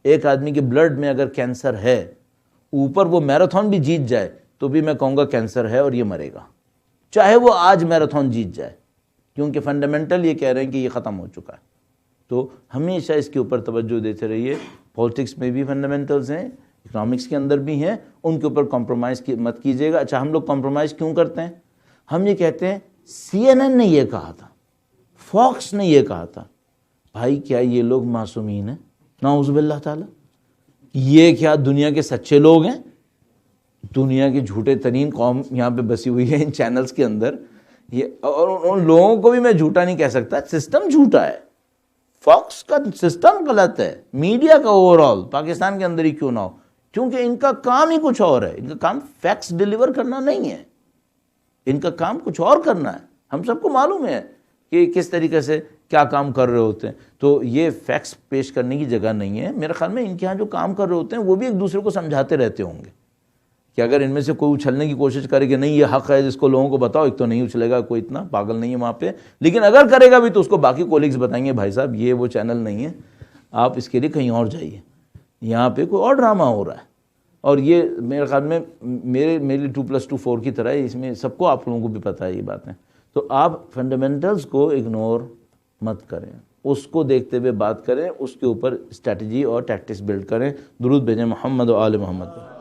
ایک آدمی کے بلڈ میں اگر کینسر ہے، اوپر وہ میراتھن بھی جیت جائے تو بھی میں کہوں گا کینسر ہے اور یہ مرے گا، چاہے وہ آج میراتھن جیت جائے، کیونکہ فنڈامنٹل یہ کہہ رہے ہیں کہ یہ ختم ہو چکا ہے۔ تو ہمیشہ اس کے اوپر توجہ دیتے رہیے۔ پالیٹکس میں بھی فنڈامنٹلز ہیں، اکنامکس کے اندر بھی ہیں، ان کے اوپر کمپرومائز مت کیجیے گا۔ اچھا، ہم لوگ کمپرومائز کیوں کرتے ہیں؟ ہم یہ کہتے ہیں CNN نے یہ کہا تھا، فاکس نے یہ کہا تھا۔ بھائی کیا یہ لوگ معصومین ہیں؟ نعوذ باللہ تعالی، یہ کیا دنیا کے سچے لوگ ہیں؟ دنیا کی جھوٹے ترین قوم یہاں پہ بسی ہوئی ہے ان چینلز کے اندر، یہ، اور ان لوگوں کو بھی میں جھوٹا نہیں کہہ سکتا، سسٹم جھوٹا ہے، فاکس کا سسٹم غلط ہے، میڈیا کا اوور آل پاکستان کے اندر ہی کیوں نہ ہو، کیونکہ ان کا کام ہی کچھ اور ہے۔ ان کا کام فیکٹس ڈیلیور کرنا نہیں ہے، ان کا کام کچھ اور کرنا ہے۔ ہم سب کو معلوم ہے کہ کس طریقے سے کیا کام کر رہے ہوتے ہیں. تو یہ فیکٹس پیش کرنے کی جگہ نہیں ہے. میرے خیال میں ان کے ہاں جو کام کر رہے ہوتے ہیں وہ بھی ایک دوسرے کو سمجھاتے رہتے ہوں گے کہ اگر ان میں سے کوئی اچھلنے کی کوشش کرے کہ نہیں یہ حق ہے جس کو لوگوں کو بتاؤ، ایک تو نہیں اچھلے گا، کوئی اتنا پاگل نہیں ہے وہاں پہ، لیکن اگر کرے گا بھی تو اس کو باقی کولیگز بتائیں گے بھائی صاحب یہ وہ چینل نہیں ہے، آپ اس کے لیے کہیں اور جائیے، یہاں پہ کوئی اور ڈرامہ ہو رہا ہے. اور یہ میرے خیال میں میری 2+2=4 کی طرح ہے، اس میں سب کو، آپ لوگوں کو بھی پتہ ہے یہ باتیں. تو آپ فنڈامنٹلز کو اگنور مت کریں، اس کو دیکھتے ہوئے بات کریں، اس کے اوپر اسٹریٹجی اور ٹیکٹکس بلڈ کریں. درود بھیجیں محمد و آل محمد.